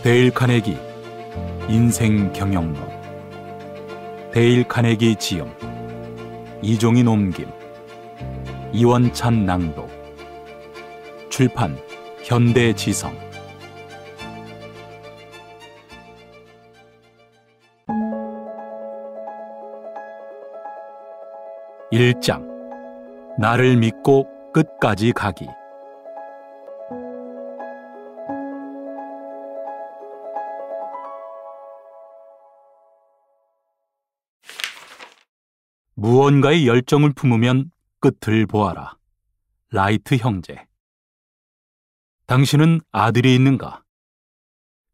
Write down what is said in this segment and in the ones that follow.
데일 카네기 인생 경영론. 데일 카네기 지음, 이종희 옮김, 이원찬 낭독. 출판 현대지성. (1장) 나를 믿고 끝까지 가기. 무언가의 열정을 품으면 끝을 보아라. 라이트 형제. 당신은 아들이 있는가?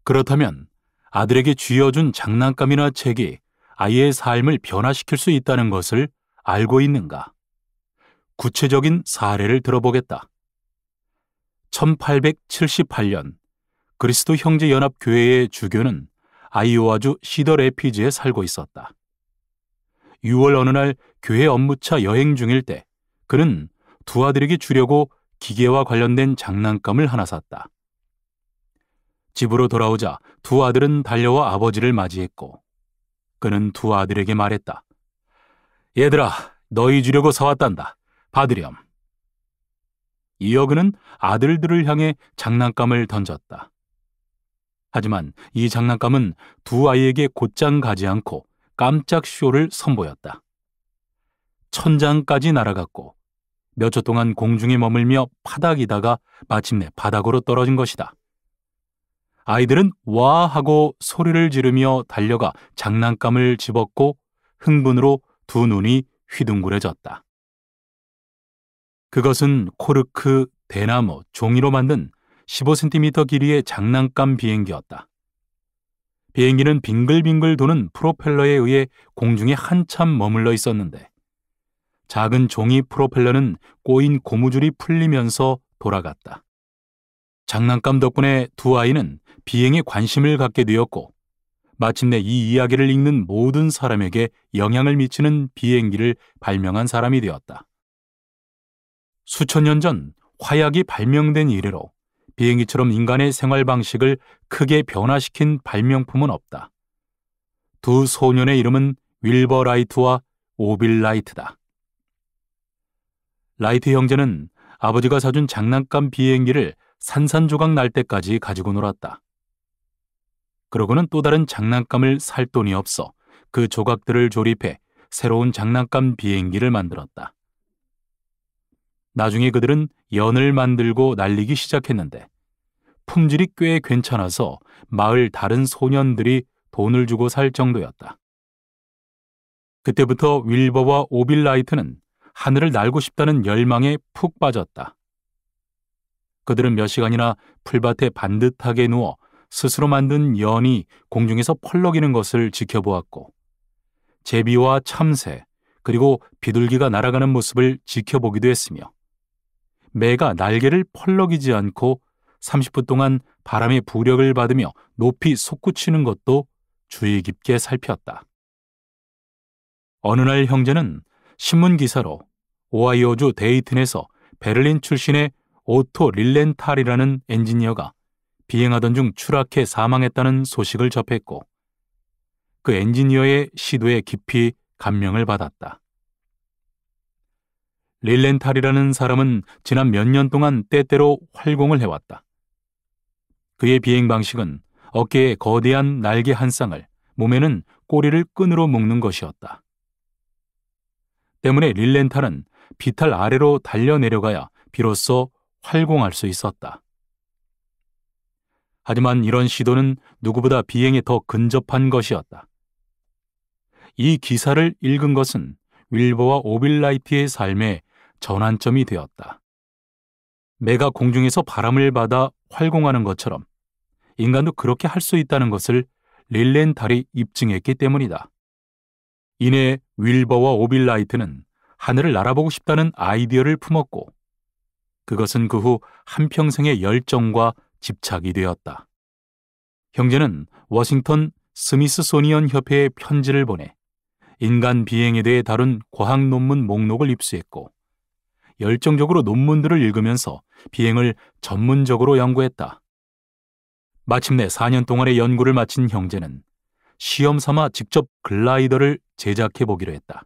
그렇다면 아들에게 쥐어준 장난감이나 책이 아이의 삶을 변화시킬 수 있다는 것을 알고 있는가? 구체적인 사례를 들어보겠다. 1878년 그리스도 형제연합교회의 주교는 아이오와주 시더래피즈에 살고 있었다. 6월 어느 날 교회 업무차 여행 중일 때 그는 두 아들에게 주려고 기계와 관련된 장난감을 하나 샀다. 집으로 돌아오자 두 아들은 달려와 아버지를 맞이했고 그는 두 아들에게 말했다. 얘들아, 너희 주려고 사왔단다. 받으렴. 이어 그는 아들들을 향해 장난감을 던졌다. 하지만 이 장난감은 두 아이에게 곧장 가지 않고 깜짝 쇼를 선보였다. 천장까지 날아갔고 몇 초 동안 공중에 머물며 파닥이다가 마침내 바닥으로 떨어진 것이다. 아이들은 와 하고 소리를 지르며 달려가 장난감을 집었고 흥분으로 두 눈이 휘둥그레졌다. 그것은 코르크, 대나무, 종이로 만든 15cm 길이의 장난감 비행기였다. 비행기는 빙글빙글 도는 프로펠러에 의해 공중에 한참 머물러 있었는데 작은 종이 프로펠러는 꼬인 고무줄이 풀리면서 돌아갔다. 장난감 덕분에 두 아이는 비행에 관심을 갖게 되었고 마침내 이 이야기를 읽는 모든 사람에게 영향을 미치는 비행기를 발명한 사람이 되었다. 수천 년 전 화약이 발명된 이래로 비행기처럼 인간의 생활 방식을 크게 변화시킨 발명품은 없다. 두 소년의 이름은 윌버 라이트와 오빌 라이트다. 라이트 형제는 아버지가 사준 장난감 비행기를 산산조각 날 때까지 가지고 놀았다. 그러고는 또 다른 장난감을 살 돈이 없어 그 조각들을 조립해 새로운 장난감 비행기를 만들었다. 나중에 그들은 연을 만들고 날리기 시작했는데 품질이 꽤 괜찮아서 마을 다른 소년들이 돈을 주고 살 정도였다. 그때부터 윌버와 오빌 라이트는 하늘을 날고 싶다는 열망에 푹 빠졌다. 그들은 몇 시간이나 풀밭에 반듯하게 누워 스스로 만든 연이 공중에서 펄럭이는 것을 지켜보았고 제비와 참새 그리고 비둘기가 날아가는 모습을 지켜보기도 했으며 매가 날개를 펄럭이지 않고 30분 동안 바람의 부력을 받으며 높이 솟구치는 것도 주의 깊게 살폈다. 어느 날 형제는 신문 기사로 오하이오주 데이튼에서 베를린 출신의 오토 릴렌탈이라는 엔지니어가 비행하던 중 추락해 사망했다는 소식을 접했고 그 엔지니어의 시도에 깊이 감명을 받았다. 릴렌탈이라는 사람은 지난 몇 년 동안 때때로 활공을 해왔다. 그의 비행 방식은 어깨에 거대한 날개 한 쌍을, 몸에는 꼬리를 끈으로 묶는 것이었다. 때문에 릴렌탈은 비탈 아래로 달려내려가야 비로소 활공할 수 있었다. 하지만 이런 시도는 누구보다 비행에 더 근접한 것이었다. 이 기사를 읽은 것은 윌버와 오빌 라이트의 삶의 전환점이 되었다. 매가 공중에서 바람을 받아 활공하는 것처럼 인간도 그렇게 할 수 있다는 것을 릴렌탈이 입증했기 때문이다. 이내 윌버와 오빌 라이트는 하늘을 날아보고 싶다는 아이디어를 품었고 그것은 그 후 한평생의 열정과 집착이 되었다. 형제는 워싱턴 스미스소니언 협회에 편지를 보내 인간 비행에 대해 다룬 과학 논문 목록을 입수했고 열정적으로 논문들을 읽으면서 비행을 전문적으로 연구했다. 마침내 4년 동안의 연구를 마친 형제는 시험 삼아 직접 글라이더를 제작해 보기로 했다.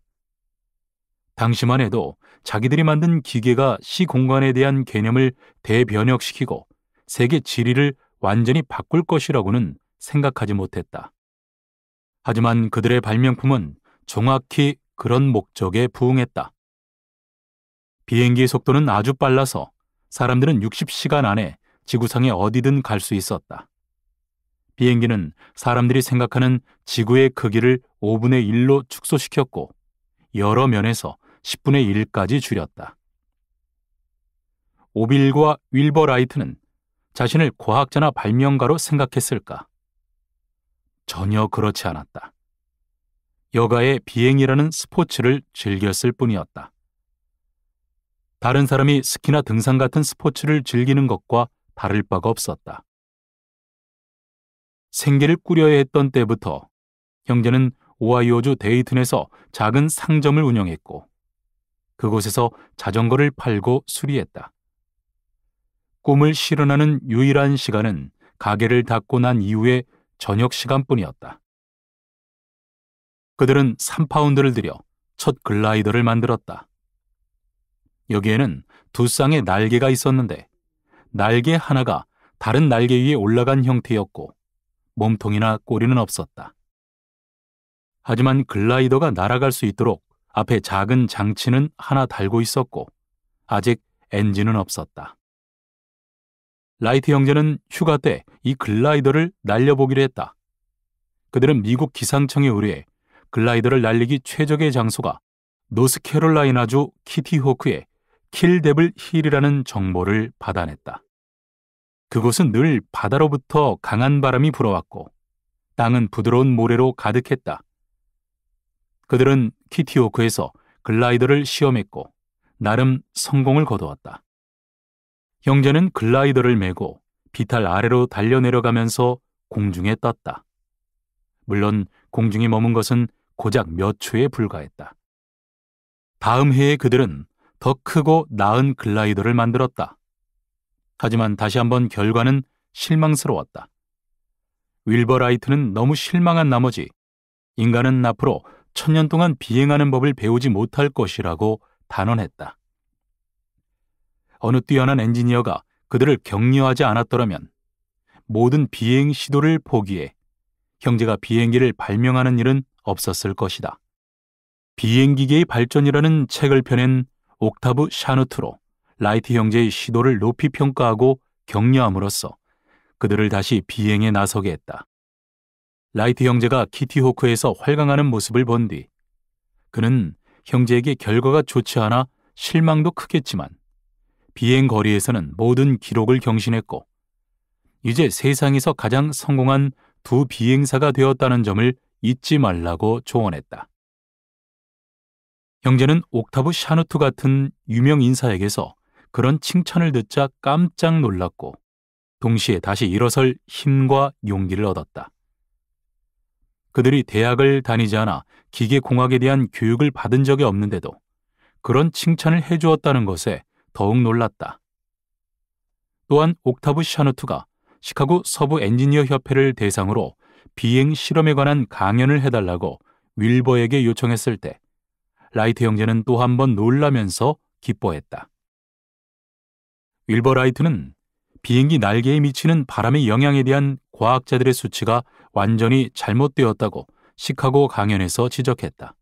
당시만 해도 자기들이 만든 기계가 시공간에 대한 개념을 대변혁시키고 세계 지리를 완전히 바꿀 것이라고는 생각하지 못했다. 하지만 그들의 발명품은 정확히 그런 목적에 부응했다. 비행기의 속도는 아주 빨라서 사람들은 60시간 안에 지구상에 어디든 갈 수 있었다. 비행기는 사람들이 생각하는 지구의 크기를 5분의 1로 축소시켰고 여러 면에서 10분의 1까지 줄였다. 오빌과 윌버 라이트는 자신을 과학자나 발명가로 생각했을까? 전혀 그렇지 않았다. 여가의 비행이라는 스포츠를 즐겼을 뿐이었다. 다른 사람이 스키나 등산 같은 스포츠를 즐기는 것과 다를 바가 없었다. 생계를 꾸려야 했던 때부터 형제는 오하이오주 데이튼에서 작은 상점을 운영했고 그곳에서 자전거를 팔고 수리했다. 꿈을 실현하는 유일한 시간은 가게를 닫고 난 이후의 저녁 시간뿐이었다. 그들은 3파운드를 들여 첫 글라이더를 만들었다. 여기에는 2쌍의 날개가 있었는데 날개 하나가 다른 날개 위에 올라간 형태였고 몸통이나 꼬리는 없었다. 하지만 글라이더가 날아갈 수 있도록 앞에 작은 장치는 하나 달고 있었고 아직 엔진은 없었다. 라이트 형제는 휴가 때 이 글라이더를 날려보기로 했다. 그들은 미국 기상청에 의뢰해 글라이더를 날리기 최적의 장소가 노스캐롤라이나주 키티호크의 킬데블 힐이라는 정보를 받아냈다. 그곳은 늘 바다로부터 강한 바람이 불어왔고 땅은 부드러운 모래로 가득했다. 그들은 키티호크에서 글라이더를 시험했고 나름 성공을 거두었다. 형제는 글라이더를 메고 비탈 아래로 달려내려가면서 공중에 떴다. 물론 공중에 머문 것은 고작 몇 초에 불과했다. 다음 해에 그들은 더 크고 나은 글라이더를 만들었다. 하지만 다시 한번 결과는 실망스러웠다. 윌버 라이트는 너무 실망한 나머지 인간은 앞으로 1000년 동안 비행하는 법을 배우지 못할 것이라고 단언했다. 어느 뛰어난 엔지니어가 그들을 격려하지 않았더라면 모든 비행 시도를 포기해 형제가 비행기를 발명하는 일은 없었을 것이다. 비행기계의 발전이라는 책을 펴낸 옥타브 샤누트로 라이트 형제의 시도를 높이 평가하고 격려함으로써 그들을 다시 비행에 나서게 했다. 라이트 형제가 키티호크에서 활강하는 모습을 본 뒤 그는 형제에게 결과가 좋지 않아 실망도 크겠지만 비행 거리에서는 모든 기록을 경신했고 이제 세상에서 가장 성공한 두 비행사가 되었다는 점을 잊지 말라고 조언했다. 형제는 옥타브 샤누트 같은 유명 인사에게서 그런 칭찬을 듣자 깜짝 놀랐고 동시에 다시 일어설 힘과 용기를 얻었다. 그들이 대학을 다니지 않아 기계공학에 대한 교육을 받은 적이 없는데도 그런 칭찬을 해주었다는 것에 더욱 놀랐다. 또한 옥타브 샤누트가 시카고 서부 엔지니어 협회를 대상으로 비행 실험에 관한 강연을 해달라고 윌버에게 요청했을 때 라이트 형제는 또 한 번 놀라면서 기뻐했다. 윌버 라이트는 비행기 날개에 미치는 바람의 영향에 대한 과학자들의 수치가 완전히 잘못되었다고 시카고 강연에서 지적했다.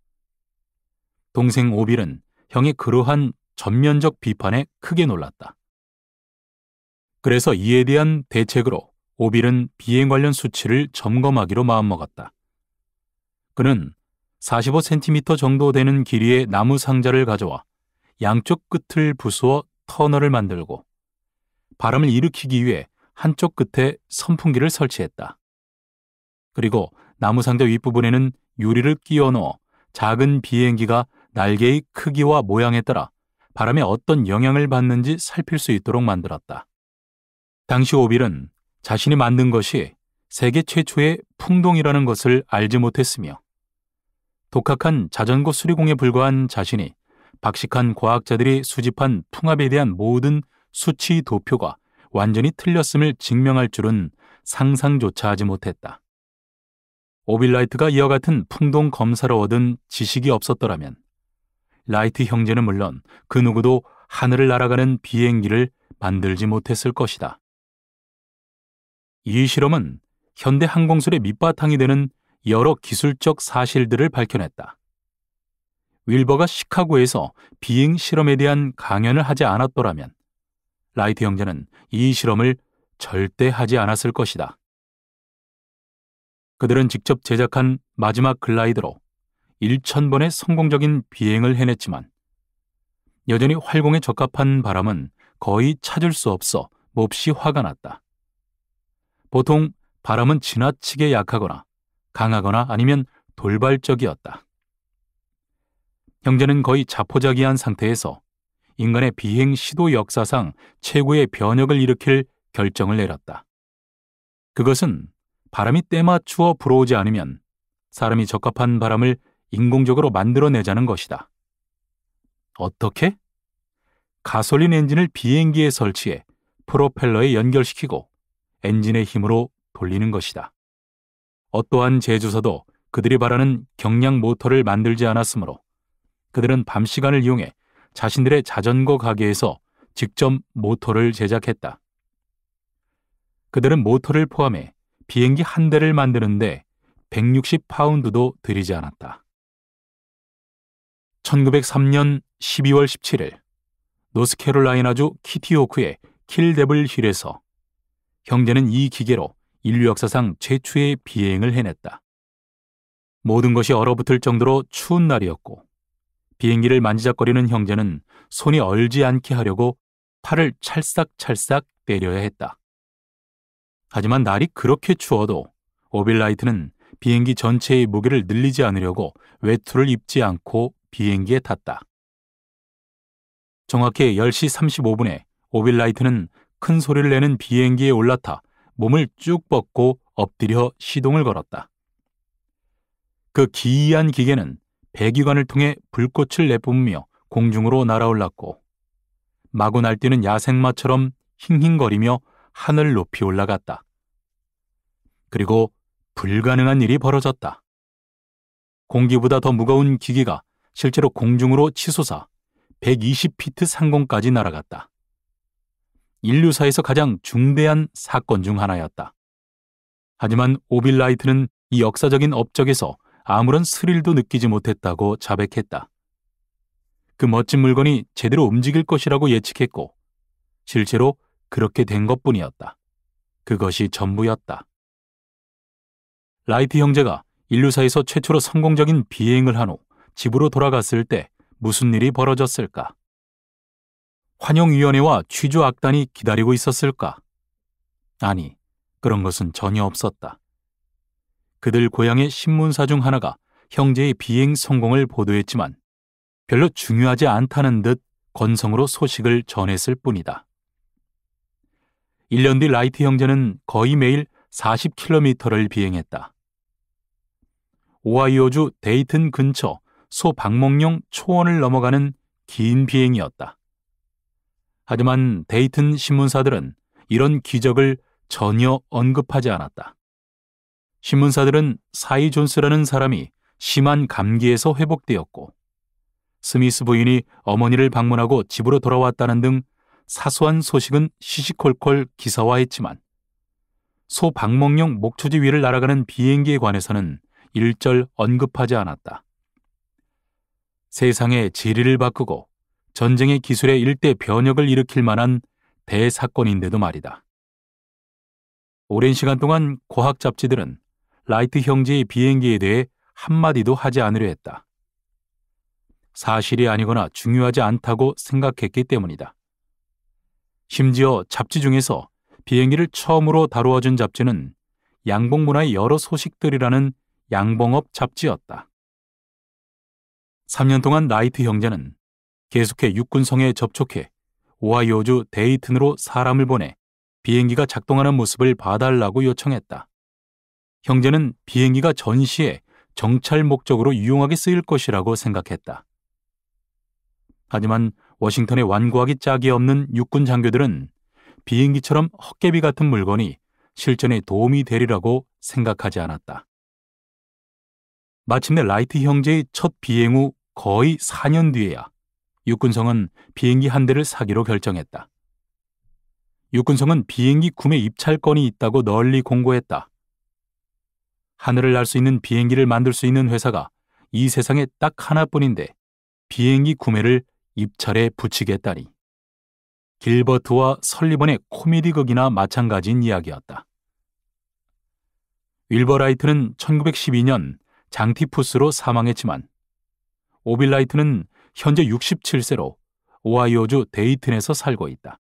동생 오빌은 형의 그러한 전면적 비판에 크게 놀랐다. 그래서 이에 대한 대책으로 오빌은 비행 관련 수치를 점검하기로 마음먹었다. 그는 45cm 정도 되는 길이의 나무 상자를 가져와 양쪽 끝을 부수어 터널을 만들고 바람을 일으키기 위해 한쪽 끝에 선풍기를 설치했다. 그리고 나무 상자 윗부분에는 유리를 끼워 넣어 작은 비행기가 날개의 크기와 모양에 따라 바람에 어떤 영향을 받는지 살필 수 있도록 만들었다. 당시 오빌은 자신이 만든 것이 세계 최초의 풍동이라는 것을 알지 못했으며 독학한 자전거 수리공에 불과한 자신이 박식한 과학자들이 수집한 풍압에 대한 모든 수치 도표가 완전히 틀렸음을 증명할 줄은 상상조차 하지 못했다. 오빌라이트가 이와 같은 풍동 검사를 얻은 지식이 없었더라면 라이트 형제는 물론 그 누구도 하늘을 날아가는 비행기를 만들지 못했을 것이다. 이 실험은 현대 항공술의 밑바탕이 되는 여러 기술적 사실들을 밝혀냈다. 윌버가 시카고에서 비행 실험에 대한 강연을 하지 않았더라면 라이트 형제는 이 실험을 절대 하지 않았을 것이다. 그들은 직접 제작한 마지막 글라이더로 1000번의 성공적인 비행을 해냈지만 여전히 활공에 적합한 바람은 거의 찾을 수 없어 몹시 화가 났다. 보통 바람은 지나치게 약하거나 강하거나 아니면 돌발적이었다. 형제는 거의 자포자기한 상태에서 인간의 비행 시도 역사상 최고의 변혁을 일으킬 결정을 내렸다. 그것은 바람이 때맞추어 불어오지 않으면 사람이 적합한 바람을 인공적으로 만들어내자는 것이다. 어떻게? 가솔린 엔진을 비행기에 설치해 프로펠러에 연결시키고 엔진의 힘으로 돌리는 것이다. 어떠한 제조사도 그들이 바라는 경량 모터를 만들지 않았으므로 그들은 밤 시간을 이용해 자신들의 자전거 가게에서 직접 모터를 제작했다. 그들은 모터를 포함해 비행기 한 대를 만드는데 160파운드도 들이지 않았다. 1903년 12월 17일 노스캐롤라이나주 키티호크의 킬데블 힐에서 형제는 이 기계로 인류 역사상 최초의 비행을 해냈다. 모든 것이 얼어붙을 정도로 추운 날이었고 비행기를 만지작거리는 형제는 손이 얼지 않게 하려고 팔을 찰싹찰싹 때려야 했다. 하지만 날이 그렇게 추워도 오빌라이트는 비행기 전체의 무게를 늘리지 않으려고 외투를 입지 않고 비행기에 탔다. 정확히 10시 35분에 오빌라이트는 큰 소리를 내는 비행기에 올라타 몸을 쭉 뻗고 엎드려 시동을 걸었다. 그 기이한 기계는 배기관을 통해 불꽃을 내뿜으며 공중으로 날아올랐고 마구 날뛰는 야생마처럼 힝힝거리며 하늘 높이 올라갔다. 그리고 불가능한 일이 벌어졌다. 공기보다 더 무거운 기계가 실제로 공중으로 치솟아 120피트 상공까지 날아갔다. 인류사에서 가장 중대한 사건 중 하나였다. 하지만 오빌라이트는 이 역사적인 업적에서 아무런 스릴도 느끼지 못했다고 자백했다. 그 멋진 물건이 제대로 움직일 것이라고 예측했고 실제로 그렇게 된 것뿐이었다. 그것이 전부였다. 라이트 형제가 인류사에서 최초로 성공적인 비행을 한 후 집으로 돌아갔을 때 무슨 일이 벌어졌을까? 환영위원회와 취조악단이 기다리고 있었을까? 아니, 그런 것은 전혀 없었다. 그들 고향의 신문사 중 하나가 형제의 비행 성공을 보도했지만 별로 중요하지 않다는 듯 건성으로 소식을 전했을 뿐이다. 1년 뒤 라이트 형제는 거의 매일 40km를 비행했다. 오하이오주 데이튼 근처 소방목령 초원을 넘어가는 긴 비행이었다. 하지만 데이튼 신문사들은 이런 기적을 전혀 언급하지 않았다. 신문사들은 사이 존스라는 사람이 심한 감기에서 회복되었고 스미스 부인이 어머니를 방문하고 집으로 돌아왔다는 등 사소한 소식은 시시콜콜 기사화했지만 소방목령 목초지 위를 날아가는 비행기에 관해서는 일절 언급하지 않았다. 세상의 지리를 바꾸고 전쟁의 기술의 일대 변혁을 일으킬 만한 대사건인데도 말이다. 오랜 시간 동안 과학 잡지들은 라이트 형제의 비행기에 대해 한마디도 하지 않으려 했다. 사실이 아니거나 중요하지 않다고 생각했기 때문이다. 심지어 잡지 중에서 비행기를 처음으로 다루어 준 잡지는 양봉문화의 여러 소식들이라는 양봉업 잡지였다. 3년 동안 라이트 형제는 계속해 육군성에 접촉해 오하이오주 데이튼으로 사람을 보내 비행기가 작동하는 모습을 봐달라고 요청했다. 형제는 비행기가 전시에 정찰 목적으로 유용하게 쓰일 것이라고 생각했다. 하지만 워싱턴에 완고하기 짝이 없는 육군 장교들은 비행기처럼 헛개비 같은 물건이 실전에 도움이 되리라고 생각하지 않았다. 마침내 라이트 형제의 첫 비행 후 거의 4년 뒤에야 육군성은 비행기 한 대를 사기로 결정했다. 육군성은 비행기 구매 입찰권이 있다고 널리 공고했다. 하늘을 날 수 있는 비행기를 만들 수 있는 회사가 이 세상에 딱 하나뿐인데 비행기 구매를 입찰에 붙이겠다니. 길버트와 설리번의 코미디극이나 마찬가지인 이야기였다. 윌버 라이트는 1912년 장티푸스로 사망했지만 오빌 라이트는 현재 67세로 오하이오주 데이튼에서 살고 있다.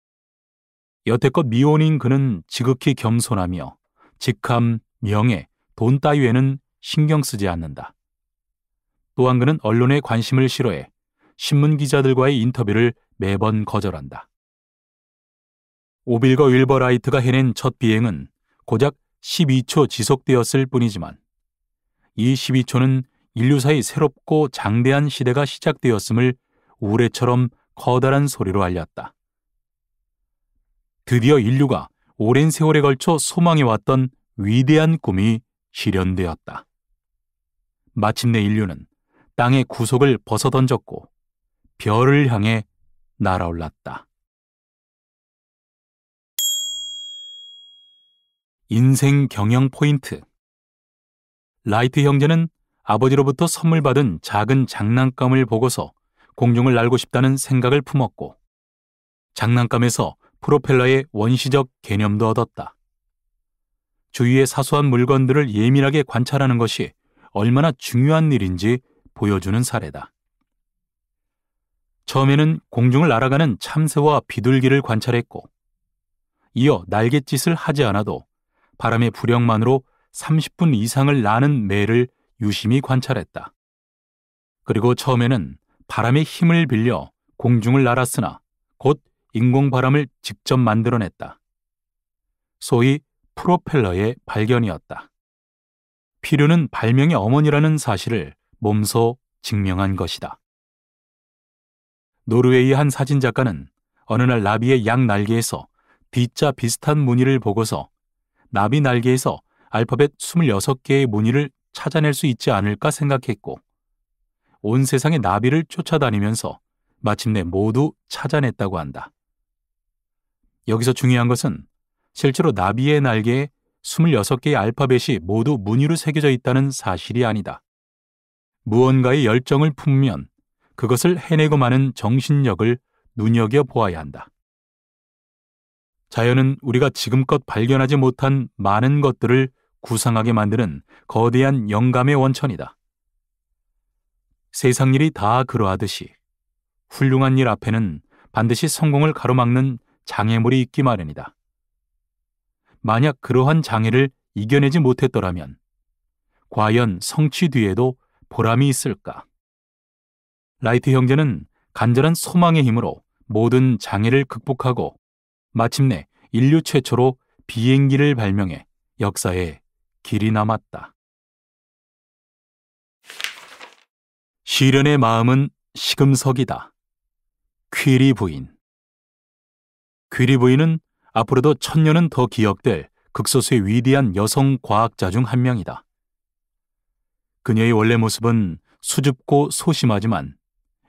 여태껏 미혼인 그는 지극히 겸손하며 직함, 명예, 돈 따위에는 신경 쓰지 않는다. 또한 그는 언론의 관심을 싫어해 신문 기자들과의 인터뷰를 매번 거절한다. 오빌과 윌버 라이트가 해낸 첫 비행은 고작 12초 지속되었을 뿐이지만 이 12초는 인류사의 새롭고 장대한 시대가 시작되었음을 우레처럼 커다란 소리로 알렸다. 드디어 인류가 오랜 세월에 걸쳐 소망해왔던 위대한 꿈이 실현되었다. 마침내 인류는 땅의 구속을 벗어던졌고 별을 향해 날아올랐다. 인생 경영 포인트. 라이트 형제는 아버지로부터 선물 받은 작은 장난감을 보고서 공중을 날고 싶다는 생각을 품었고 장난감에서 프로펠러의 원시적 개념도 얻었다. 주위의 사소한 물건들을 예민하게 관찰하는 것이 얼마나 중요한 일인지 보여주는 사례다. 처음에는 공중을 날아가는 참새와 비둘기를 관찰했고 이어 날갯짓을 하지 않아도 바람의 부력만으로 30분 이상을 나는 매를 유심히 관찰했다. 그리고 처음에는 바람의 힘을 빌려 공중을 날았으나 곧 인공바람을 직접 만들어냈다. 소위 프로펠러의 발견이었다. 필요는 발명의 어머니라는 사실을 몸소 증명한 것이다. 노르웨이의 한 사진작가는 어느 날 나비의 양 날개에서 D자 비슷한 무늬를 보고서 나비 날개에서 알파벳 26개의 무늬를 찾아낼 수 있지 않을까 생각했고 온 세상의 나비를 쫓아다니면서 마침내 모두 찾아냈다고 한다. 여기서 중요한 것은 실제로 나비의 날개에 26개의 알파벳이 모두 무늬로 새겨져 있다는 사실이 아니다. 무언가의 열정을 품으면 그것을 해내고 마는 정신력을 눈여겨보아야 한다. 자연은 우리가 지금껏 발견하지 못한 많은 것들을 구상하게 만드는 거대한 영감의 원천이다. 세상 일이 다 그러하듯이 훌륭한 일 앞에는 반드시 성공을 가로막는 장애물이 있기 마련이다. 만약 그러한 장애를 이겨내지 못했더라면 과연 성취 뒤에도 보람이 있을까? 라이트 형제는 간절한 소망의 힘으로 모든 장애를 극복하고 마침내 인류 최초로 비행기를 발명해 역사에 길이 남았다. 시련의 마음은 시금석이다. 퀴리 부인. 퀴리 부인은 앞으로도 천년은 더 기억될 극소수의 위대한 여성 과학자 중 한 명이다. 그녀의 원래 모습은 수줍고 소심하지만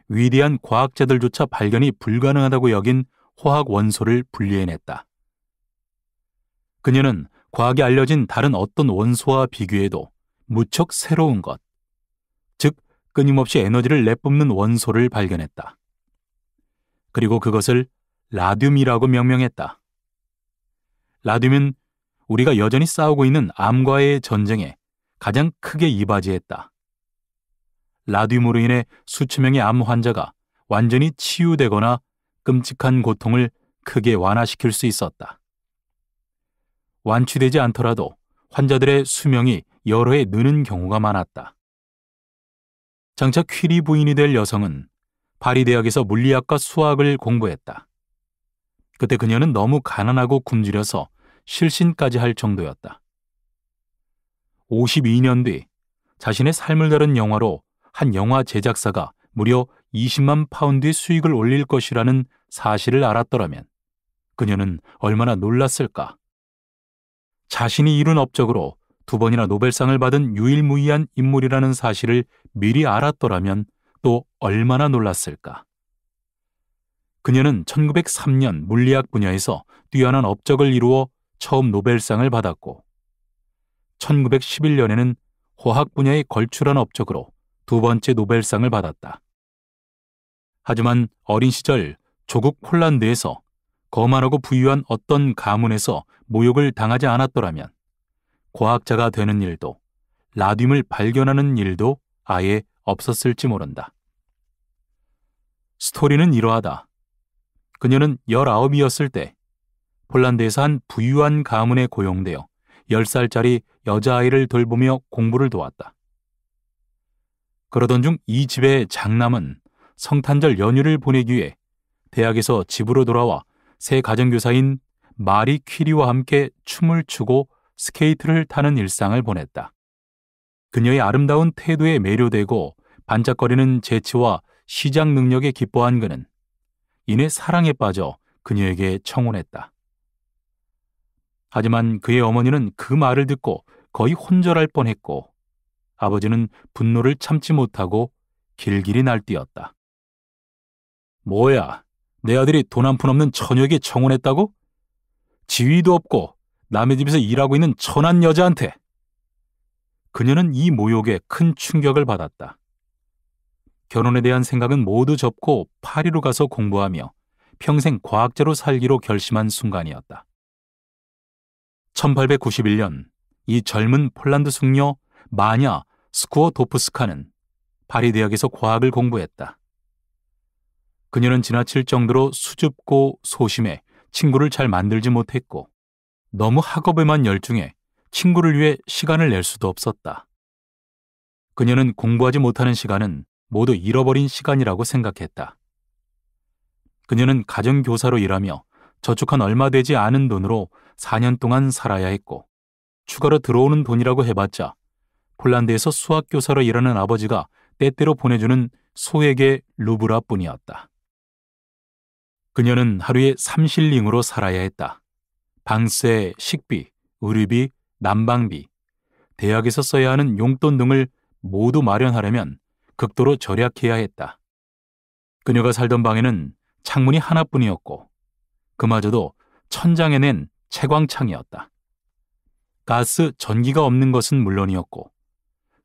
위대한 과학자들조차 발견이 불가능하다고 여긴 화학 원소를 분리해냈다. 그녀는 과학에 알려진 다른 어떤 원소와 비교해도 무척 새로운 것, 즉 끊임없이 에너지를 내뿜는 원소를 발견했다. 그리고 그것을 라듐이라고 명명했다. 라듐은 우리가 여전히 싸우고 있는 암과의 전쟁에 가장 크게 이바지했다. 라듐으로 인해 수천 명의 암 환자가 완전히 치유되거나 끔찍한 고통을 크게 완화시킬 수 있었다. 완치되지 않더라도 환자들의 수명이 여러 해 느는 경우가 많았다. 장차 퀴리 부인이 될 여성은 파리 대학에서 물리학과 수학을 공부했다. 그때 그녀는 너무 가난하고 굶주려서 실신까지 할 정도였다. 52년 뒤 자신의 삶을 다룬 영화로 한 영화 제작사가 무려 20만 파운드의 수익을 올릴 것이라는 사실을 알았더라면 그녀는 얼마나 놀랐을까? 자신이 이룬 업적으로 2번이나 노벨상을 받은 유일무이한 인물이라는 사실을 미리 알았더라면 또 얼마나 놀랐을까. 그녀는 1903년 물리학 분야에서 뛰어난 업적을 이루어 처음 노벨상을 받았고 1911년에는 화학 분야의 걸출한 업적으로 2번째 노벨상을 받았다. 하지만 어린 시절 조국 폴란드에서 거만하고 부유한 어떤 가문에서 모욕을 당하지 않았더라면 과학자가 되는 일도 라듐을 발견하는 일도 아예 없었을지 모른다. 스토리는 이러하다. 그녀는 19이었을 때 폴란드에서 한 부유한 가문에 고용되어 10살짜리 여자아이를 돌보며 공부를 도왔다. 그러던 중 이 집의 장남은 성탄절 연휴를 보내기 위해 대학에서 집으로 돌아와 새 가정교사인 마리 퀴리와 함께 춤을 추고 스케이트를 타는 일상을 보냈다. 그녀의 아름다운 태도에 매료되고 반짝거리는 재치와 시작 능력에 기뻐한 그는 이내 사랑에 빠져 그녀에게 청혼했다. 하지만 그의 어머니는 그 말을 듣고 거의 혼절할 뻔했고 아버지는 분노를 참지 못하고 길길이 날뛰었다. 뭐야, 내 아들이 돈 한 푼 없는 처녀에게 청혼했다고? 지위도 없고 남의 집에서 일하고 있는 천한 여자한테. 그녀는 이 모욕에 큰 충격을 받았다. 결혼에 대한 생각은 모두 접고 파리로 가서 공부하며 평생 과학자로 살기로 결심한 순간이었다. 1891년 이 젊은 폴란드 숙녀 마냐 스쿠어도프스카는 파리 대학에서 과학을 공부했다. 그녀는 지나칠 정도로 수줍고 소심해 친구를 잘 만들지 못했고 너무 학업에만 열중해 친구를 위해 시간을 낼 수도 없었다. 그녀는 공부하지 못하는 시간은 모두 잃어버린 시간이라고 생각했다. 그녀는 가정교사로 일하며 저축한 얼마 되지 않은 돈으로 4년 동안 살아야 했고 추가로 들어오는 돈이라고 해봤자 폴란드에서 수학교사로 일하는 아버지가 때때로 보내주는 소액의 루브라뿐이었다. 그녀는 하루에 3실링으로 살아야 했다. 방세, 식비, 의료비, 난방비, 대학에서 써야 하는 용돈 등을 모두 마련하려면 극도로 절약해야 했다. 그녀가 살던 방에는 창문이 하나뿐이었고 그마저도 천장에 낸 채광창이었다. 가스, 전기가 없는 것은 물론이었고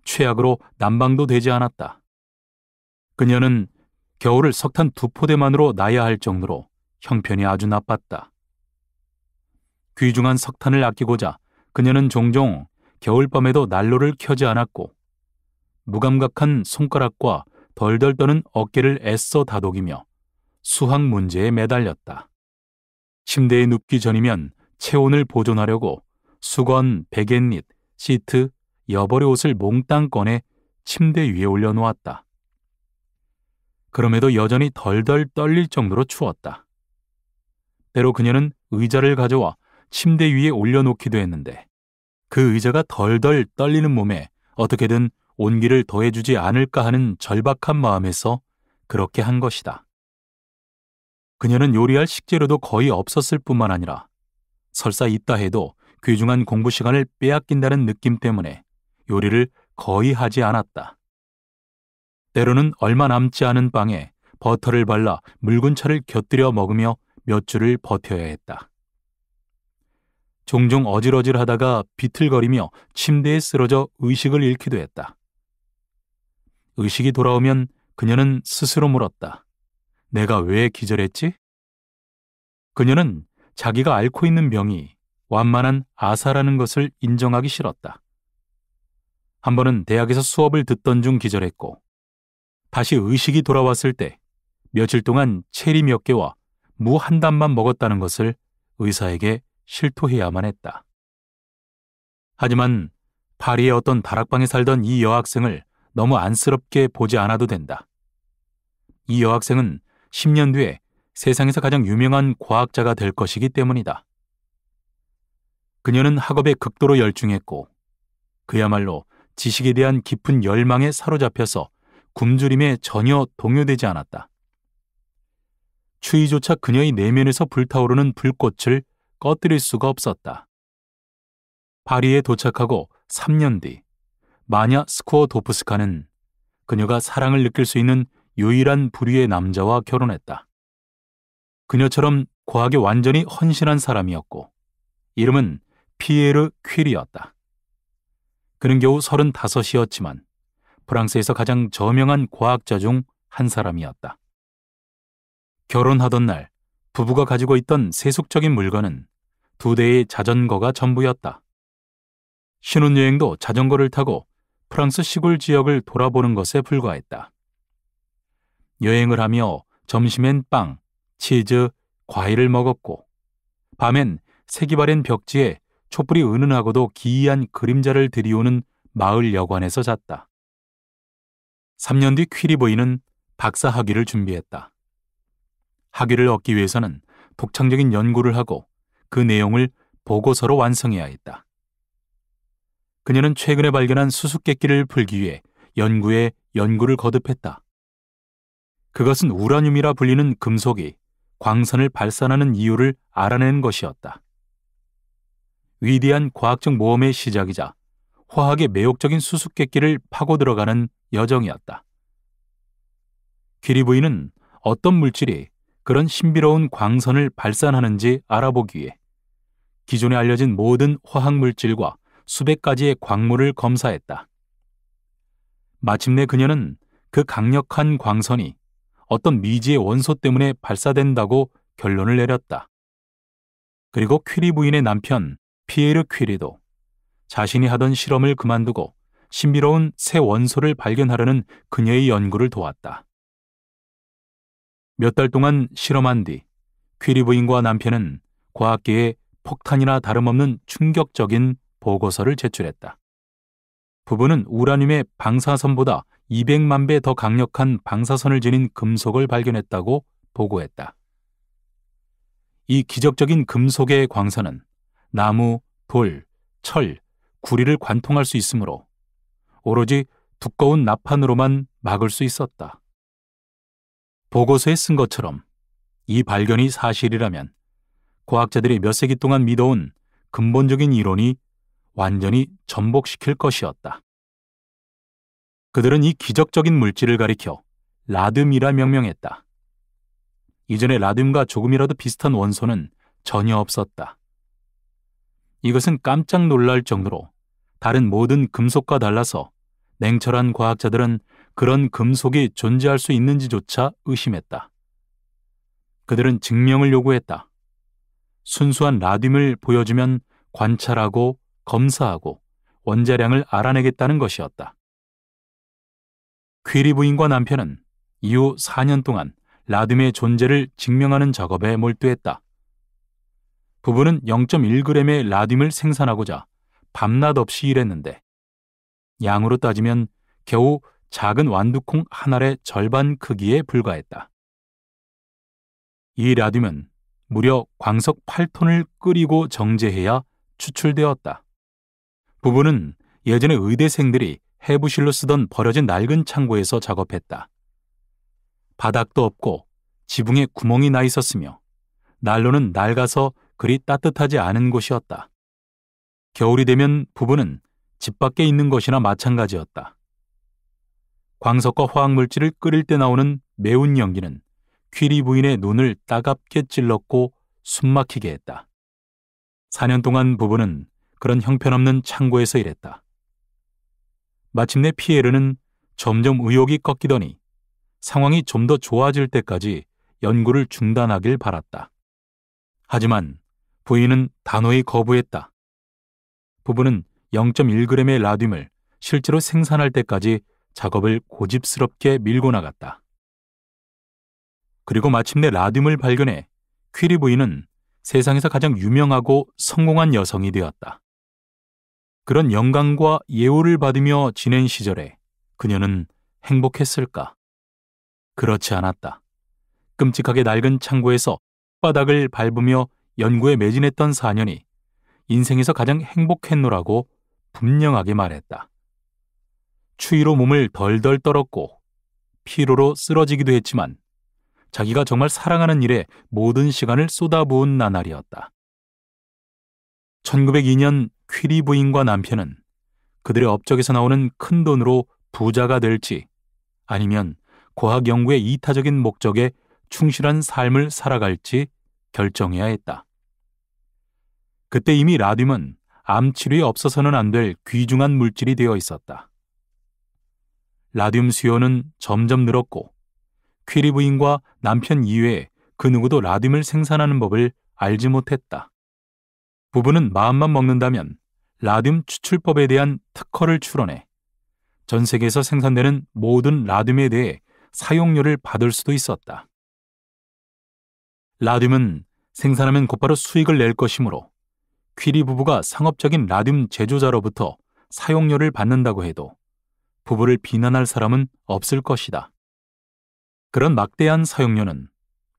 최악으로 난방도 되지 않았다. 그녀는 겨울을 석탄 2포대만으로 나야 할 정도로 형편이 아주 나빴다. 귀중한 석탄을 아끼고자 그녀는 종종 겨울밤에도 난로를 켜지 않았고 무감각한 손가락과 덜덜 떠는 어깨를 애써 다독이며 수학 문제에 매달렸다. 침대에 눕기 전이면 체온을 보존하려고 수건, 베갯닛, 시트, 여벌의 옷을 몽땅 꺼내 침대 위에 올려놓았다. 그럼에도 여전히 덜덜 떨릴 정도로 추웠다. 때로 그녀는 의자를 가져와 침대 위에 올려놓기도 했는데 그 의자가 덜덜 떨리는 몸에 어떻게든 온기를 더해주지 않을까 하는 절박한 마음에서 그렇게 한 것이다. 그녀는 요리할 식재료도 거의 없었을 뿐만 아니라 설사 있다 해도 귀중한 공부 시간을 빼앗긴다는 느낌 때문에 요리를 거의 하지 않았다. 때로는 얼마 남지 않은 빵에 버터를 발라 묽은 차를 곁들여 먹으며 몇 주를 버텨야 했다. 종종 어질어질하다가 비틀거리며 침대에 쓰러져 의식을 잃기도 했다. 의식이 돌아오면 그녀는 스스로 물었다. 내가 왜 기절했지? 그녀는 자기가 앓고 있는 병이 완만한 아사라는 것을 인정하기 싫었다. 한 번은 대학에서 수업을 듣던 중 기절했고 다시 의식이 돌아왔을 때 며칠 동안 체리 몇 개와 무 한 단만 먹었다는 것을 의사에게 실토해야만 했다. 하지만 파리의 어떤 다락방에 살던 이 여학생을 너무 안쓰럽게 보지 않아도 된다. 이 여학생은 10년 뒤에 세상에서 가장 유명한 과학자가 될 것이기 때문이다. 그녀는 학업에 극도로 열중했고 그야말로 지식에 대한 깊은 열망에 사로잡혀서 굶주림에 전혀 동요되지 않았다. 추위조차 그녀의 내면에서 불타오르는 불꽃을 꺼뜨릴 수가 없었다. 파리에 도착하고 3년 뒤 마냐 스코어도프스카는 그녀가 사랑을 느낄 수 있는 유일한 부류의 남자와 결혼했다. 그녀처럼 과학에 완전히 헌신한 사람이었고 이름은 피에르 퀴리였다. 그는 겨우 35이었지만 프랑스에서 가장 저명한 과학자 중 한 사람이었다. 결혼하던 날 부부가 가지고 있던 세속적인 물건은 2대의 자전거가 전부였다. 신혼여행도 자전거를 타고 프랑스 시골 지역을 돌아보는 것에 불과했다. 여행을 하며 점심엔 빵, 치즈, 과일을 먹었고 밤엔 색이 바랜 벽지에 촛불이 은은하고도 기이한 그림자를 들이우는 마을 여관에서 잤다. 3년 뒤 퀴리 부인은 박사 학위를 준비했다. 학위를 얻기 위해서는 독창적인 연구를 하고 그 내용을 보고서로 완성해야 했다. 그녀는 최근에 발견한 수수께끼를 풀기 위해 연구에 연구를 거듭했다. 그것은 우라늄이라 불리는 금속이 광선을 발산하는 이유를 알아내는 것이었다. 위대한 과학적 모험의 시작이자 화학의 매혹적인 수수께끼를 파고 들어가는 여정이었다. 퀴리 부인은 어떤 물질이 그런 신비로운 광선을 발산하는지 알아보기 위해 기존에 알려진 모든 화학 물질과 수백 가지의 광물을 검사했다. 마침내 그녀는 그 강력한 광선이 어떤 미지의 원소 때문에 발사된다고 결론을 내렸다. 그리고 퀴리 부인의 남편 피에르 퀴리도 자신이 하던 실험을 그만두고 신비로운 새 원소를 발견하려는 그녀의 연구를 도왔다. 몇 달 동안 실험한 뒤 퀴리 부인과 남편은 과학계에 폭탄이나 다름없는 충격적인 보고서를 제출했다. 부부는 우라늄의 방사선보다 200만 배 더 강력한 방사선을 지닌 금속을 발견했다고 보고했다. 이 기적적인 금속의 광선은 나무, 돌, 철, 구리를 관통할 수 있으므로 오로지 두꺼운 나판으로만 막을 수 있었다. 보고서에 쓴 것처럼 이 발견이 사실이라면 과학자들이 몇 세기 동안 믿어온 근본적인 이론이 완전히 전복시킬 것이었다. 그들은 이 기적적인 물질을 가리켜 라듐이라 명명했다. 이전에 라듐과 조금이라도 비슷한 원소는 전혀 없었다. 이것은 깜짝 놀랄 정도로 다른 모든 금속과 달라서 냉철한 과학자들은 그런 금속이 존재할 수 있는지조차 의심했다. 그들은 증명을 요구했다. 순수한 라듐을 보여주면 관찰하고 검사하고 원자량을 알아내겠다는 것이었다. 퀴리 부인과 남편은 이후 4년 동안 라듐의 존재를 증명하는 작업에 몰두했다. 부부는 0.1g의 라듐을 생산하고자 밤낮 없이 일했는데 양으로 따지면 겨우 작은 완두콩 한 알의 절반 크기에 불과했다. 이 라듐은 무려 광석 8톤을 끓이고 정제해야 추출되었다. 부부는 예전에 의대생들이 해부실로 쓰던 버려진 낡은 창고에서 작업했다. 바닥도 없고 지붕에 구멍이 나 있었으며 난로는 낡아서 그리 따뜻하지 않은 곳이었다. 겨울이 되면 부부는 집 밖에 있는 것이나 마찬가지였다. 광석과 화학물질을 끓일 때 나오는 매운 연기는 퀴리 부인의 눈을 따갑게 찔렀고 숨막히게 했다. 4년 동안 부부는 그런 형편없는 창고에서 일했다. 마침내 피에르는 점점 의욕이 꺾이더니 상황이 좀 더 좋아질 때까지 연구를 중단하길 바랐다. 하지만 부인은 단호히 거부했다. 부부는 0.1g의 라듐을 실제로 생산할 때까지 작업을 고집스럽게 밀고 나갔다. 그리고 마침내 라듐을 발견해 퀴리 부인은 세상에서 가장 유명하고 성공한 여성이 되었다. 그런 영광과 예우를 받으며 지낸 시절에 그녀는 행복했을까? 그렇지 않았다. 끔찍하게 낡은 창고에서 바닥을 밟으며 연구에 매진했던 4년이 인생에서 가장 행복했노라고 분명하게 말했다. 추위로 몸을 덜덜 떨었고 피로로 쓰러지기도 했지만 자기가 정말 사랑하는 일에 모든 시간을 쏟아부은 나날이었다. 1902년 퀴리 부인과 남편은 그들의 업적에서 나오는 큰 돈으로 부자가 될지 아니면 과학 연구의 이타적인 목적에 충실한 삶을 살아갈지 결정해야 했다. 그때 이미 라듐은 암 치료에 없어서는 안 될 귀중한 물질이 되어 있었다. 라듐 수요는 점점 늘었고 퀴리 부인과 남편 이외에 그 누구도 라듐을 생산하는 법을 알지 못했다. 부부는 마음만 먹는다면 라듐 추출법에 대한 특허를 출원해 전 세계에서 생산되는 모든 라듐에 대해 사용료를 받을 수도 있었다. 라듐은 생산하면 곧바로 수익을 낼 것이므로 퀴리 부부가 상업적인 라듐 제조자로부터 사용료를 받는다고 해도 부부를 비난할 사람은 없을 것이다. 그런 막대한 사용료는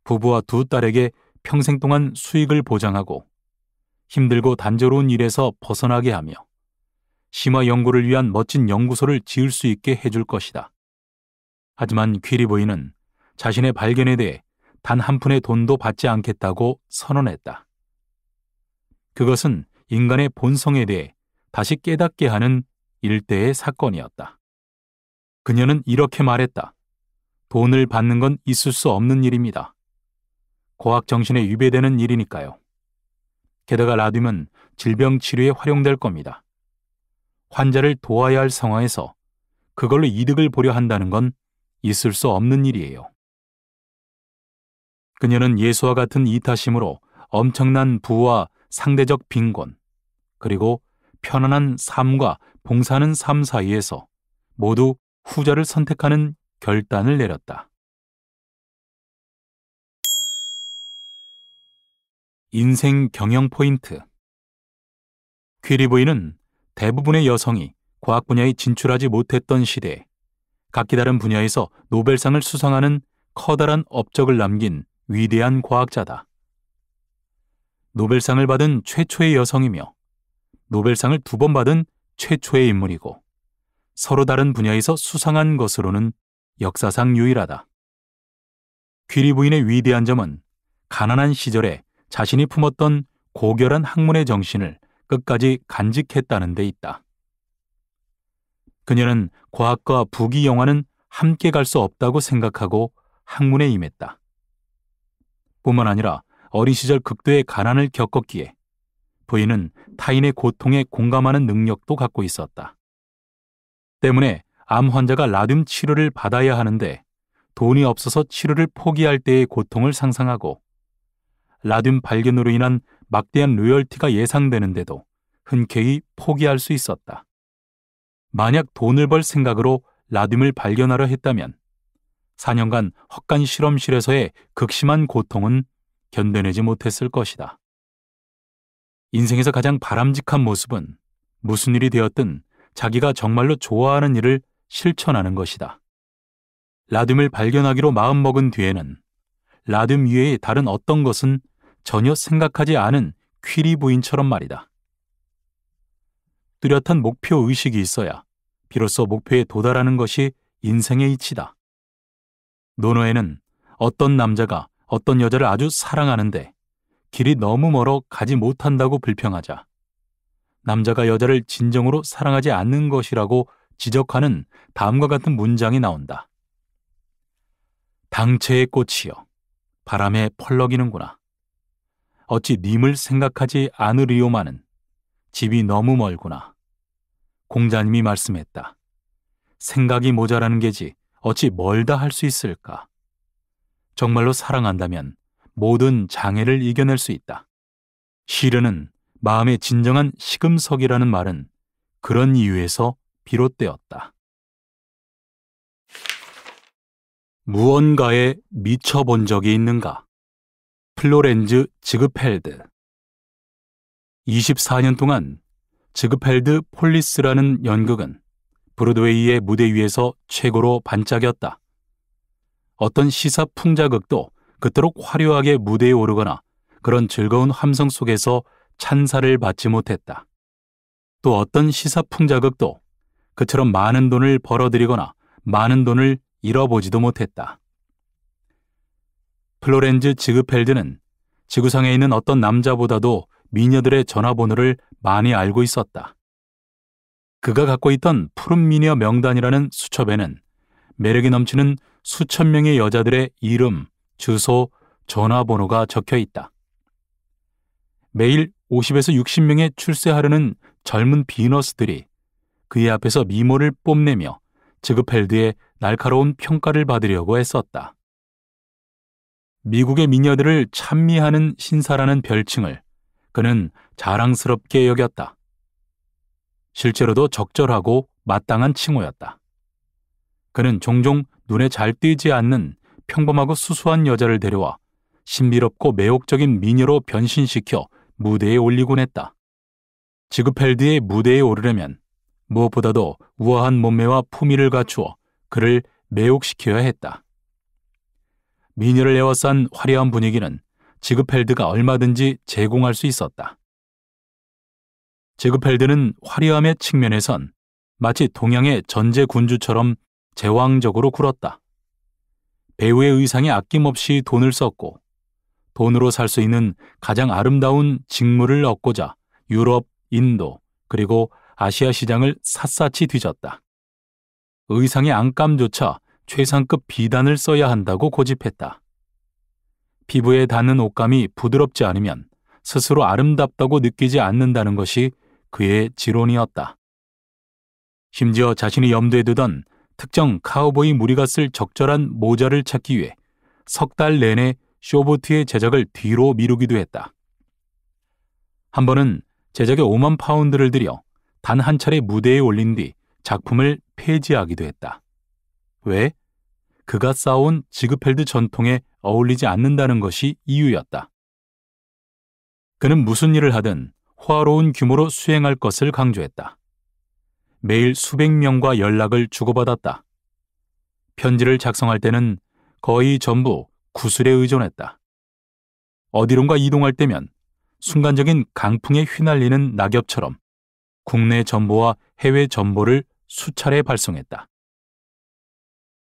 부부와 두 딸에게 평생 동안 수익을 보장하고 힘들고 단조로운 일에서 벗어나게 하며 심화 연구를 위한 멋진 연구소를 지을 수 있게 해줄 것이다. 하지만 퀴리 부인은 자신의 발견에 대해 단 한 푼의 돈도 받지 않겠다고 선언했다. 그것은 인간의 본성에 대해 다시 깨닫게 하는 일대의 사건이었다. 그녀는 이렇게 말했다. 돈을 받는 건 있을 수 없는 일입니다. 과학 정신에 위배되는 일이니까요. 게다가 라듐은 질병 치료에 활용될 겁니다. 환자를 도와야 할 상황에서 그걸로 이득을 보려 한다는 건 있을 수 없는 일이에요. 그녀는 예수와 같은 이타심으로 엄청난 부와 상대적 빈곤, 그리고 편안한 삶과 봉사하는 삶 사이에서 모두 후자를 선택하는 결단을 내렸다. 인생 경영 포인트. 퀴리 부인은 대부분의 여성이 과학 분야에 진출하지 못했던 시대에 각기 다른 분야에서 노벨상을 수상하는 커다란 업적을 남긴 위대한 과학자다. 노벨상을 받은 최초의 여성이며 노벨상을 2번 받은 최초의 인물이고 서로 다른 분야에서 수상한 것으로는 역사상 유일하다. 퀴리 부인의 위대한 점은 가난한 시절에 자신이 품었던 고결한 학문의 정신을 끝까지 간직했다는 데 있다. 그녀는 과학과 부귀영화는 함께 갈 수 없다고 생각하고 학문에 임했다. 뿐만 아니라 어린 시절 극도의 가난을 겪었기에 부인은 타인의 고통에 공감하는 능력도 갖고 있었다. 때문에 암 환자가 라듐 치료를 받아야 하는데 돈이 없어서 치료를 포기할 때의 고통을 상상하고 라듐 발견으로 인한 막대한 로열티가 예상되는데도 흔쾌히 포기할 수 있었다. 만약 돈을 벌 생각으로 라듐을 발견하려 했다면 4년간 헛간 실험실에서의 극심한 고통은 견뎌내지 못했을 것이다. 인생에서 가장 바람직한 모습은 무슨 일이 되었든 자기가 정말로 좋아하는 일을 실천하는 것이다. 라듐을 발견하기로 마음먹은 뒤에는 라듐 위에 다른 어떤 것은 전혀 생각하지 않은 퀴리 부인처럼 말이다. 뚜렷한 목표 의식이 있어야 비로소 목표에 도달하는 것이 인생의 이치다. 논어에는 어떤 남자가 어떤 여자를 아주 사랑하는데 길이 너무 멀어 가지 못한다고 불평하자 남자가 여자를 진정으로 사랑하지 않는 것이라고 지적하는 다음과 같은 문장이 나온다. 당체의 꽃이여 바람에 펄럭이는구나. 어찌 님을 생각하지 않으리요마는 집이 너무 멀구나. 공자님이 말씀했다. 생각이 모자라는 게지 어찌 멀다 할 수 있을까. 정말로 사랑한다면 모든 장애를 이겨낼 수 있다. 시르는 마음의 진정한 시금석이라는 말은 그런 이유에서 비롯되었다. 무언가에 미쳐본 적이 있는가? 플로렌즈 지그펠드. 24년 동안 지그펠드 폴리스라는 연극은 브로드웨이의 무대 위에서 최고로 반짝였다. 어떤 시사 풍자극도 그토록 화려하게 무대에 오르거나 그런 즐거운 함성 속에서 찬사를 받지 못했다. 또 어떤 시사 풍자극도 그처럼 많은 돈을 벌어들이거나 많은 돈을 잃어보지도 못했다. 플로렌즈 지그펠드는 지구상에 있는 어떤 남자보다도 미녀들의 전화번호를 많이 알고 있었다. 그가 갖고 있던 푸른 미녀 명단이라는 수첩에는 매력이 넘치는 수천 명의 여자들의 이름, 주소, 전화번호가 적혀 있다. 매일 50에서 60명의 출세하려는 젊은 비너스들이 그의 앞에서 미모를 뽐내며 지그펠드의 날카로운 평가를 받으려고 애썼다. 미국의 미녀들을 찬미하는 신사라는 별칭을 그는 자랑스럽게 여겼다. 실제로도 적절하고 마땅한 칭호였다. 그는 종종 눈에 잘 띄지 않는 평범하고 수수한 여자를 데려와 신비롭고 매혹적인 미녀로 변신시켜 무대에 올리곤 했다. 지그펠드의 무대에 오르려면 무엇보다도 우아한 몸매와 품위를 갖추어 그를 매혹시켜야 했다. 미녀를 에워싼 화려한 분위기는 지그펠드가 얼마든지 제공할 수 있었다. 지그펠드는 화려함의 측면에선 마치 동양의 전제 군주처럼 제왕적으로 굴었다. 배우의 의상에 아낌없이 돈을 썼고 돈으로 살 수 있는 가장 아름다운 직무를 얻고자 유럽, 인도, 그리고 아시아 시장을 샅샅이 뒤졌다. 의상의 안감조차 최상급 비단을 써야 한다고 고집했다. 피부에 닿는 옷감이 부드럽지 않으면 스스로 아름답다고 느끼지 않는다는 것이 그의 지론이었다. 심지어 자신이 염두에 두던 특정 카우보이 무리가 쓸 적절한 모자를 찾기 위해 석 달 내내 쇼보트의 제작을 뒤로 미루기도 했다. 한 번은 제작에 5만 파운드를 들여 단 한 차례 무대에 올린 뒤 작품을 폐지하기도 했다. 왜? 그가 쌓아온 지그펠드 전통에 어울리지 않는다는 것이 이유였다. 그는 무슨 일을 하든 호화로운 규모로 수행할 것을 강조했다. 매일 수백 명과 연락을 주고받았다. 편지를 작성할 때는 거의 전부 구슬에 의존했다. 어디론가 이동할 때면 순간적인 강풍에 휘날리는 낙엽처럼 국내 정보와 해외 정보를 수차례 발송했다.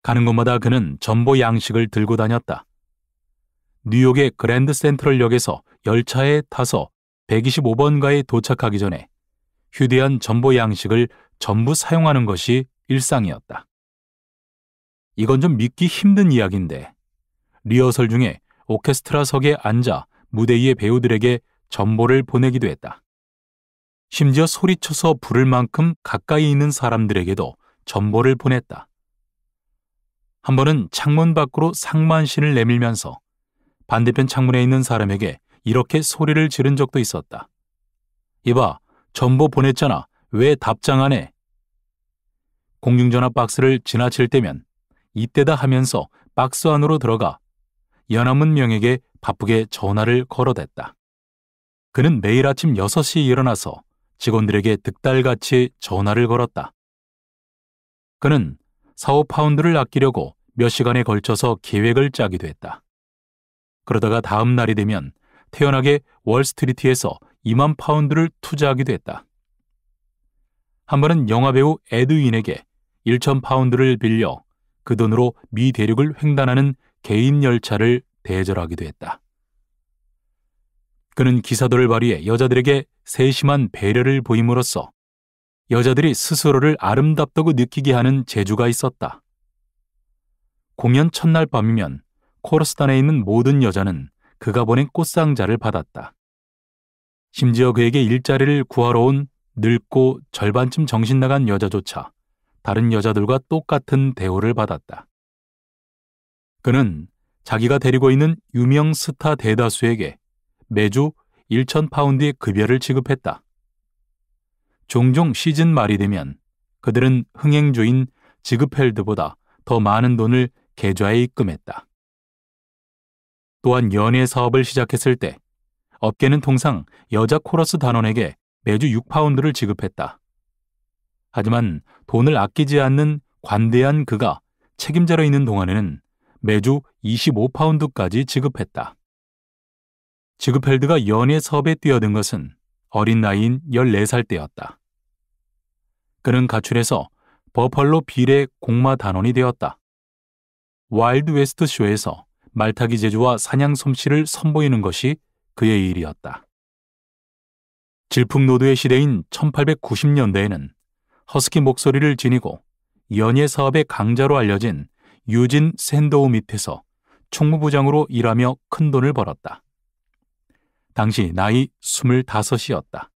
가는 곳마다 그는 정보 양식을 들고 다녔다. 뉴욕의 그랜드 센트럴역에서 열차에 타서 125번가에 도착하기 전에 휴대한 정보 양식을 전부 사용하는 것이 일상이었다. 이건 좀 믿기 힘든 이야기인데 리허설 중에 오케스트라석에 앉아 무대 위의 배우들에게 정보를 보내기도 했다. 심지어 소리쳐서 부를 만큼 가까이 있는 사람들에게도 정보를 보냈다. 한 번은 창문 밖으로 상만신을 내밀면서 반대편 창문에 있는 사람에게 이렇게 소리를 지른 적도 있었다. 이봐, 정보 보냈잖아. 왜 답장 안 해? 공중전화 박스를 지나칠 때면 이때다 하면서 박스 안으로 들어가 연합문 명에게 바쁘게 전화를 걸어댔다. 그는 매일 아침 6시에 일어나서 직원들에게 득달같이 전화를 걸었다. 그는 4~5파운드를 아끼려고 몇 시간에 걸쳐서 계획을 짜기도 했다. 그러다가 다음 날이 되면 태연하게 월스트리트에서 2만 파운드를 투자하기도 했다. 한 번은 영화배우 에드윈에게 1,000파운드를 빌려 그 돈으로 미 대륙을 횡단하는 개인 열차를 대절하기도 했다. 그는 기사도를 발휘해 여자들에게 세심한 배려를 보임으로써 여자들이 스스로를 아름답다고 느끼게 하는 재주가 있었다. 공연 첫날 밤이면 코러스단에 있는 모든 여자는 그가 보낸 꽃상자를 받았다. 심지어 그에게 일자리를 구하러 온 늙고 절반쯤 정신 나간 여자조차 다른 여자들과 똑같은 대우를 받았다. 그는 자기가 데리고 있는 유명 스타 대다수에게 매주 1,000파운드의 급여를 지급했다. 종종 시즌 말이 되면 그들은 흥행주인 지그펠드보다 더 많은 돈을 계좌에 입금했다. 또한 연예 사업을 시작했을 때 업계는 통상 여자 코러스 단원에게 매주 6파운드를 지급했다. 하지만 돈을 아끼지 않는 관대한 그가 책임자로 있는 동안에는 매주 25파운드까지 지급했다. 지그펠드가 연예 사업에 뛰어든 것은 어린 나이인 14살 때였다. 그는 가출해서 버펄로 빌의 공마 단원이 되었다. 와일드 웨스트 쇼에서 말타기 재주와 사냥 솜씨를 선보이는 것이 그의 일이었다. 질풍노도의 시대인 1890년대에는 허스키 목소리를 지니고 연예 사업의 강자로 알려진 유진 샌도우 밑에서 총무부장으로 일하며 큰 돈을 벌었다. 당시 나이 25이었다.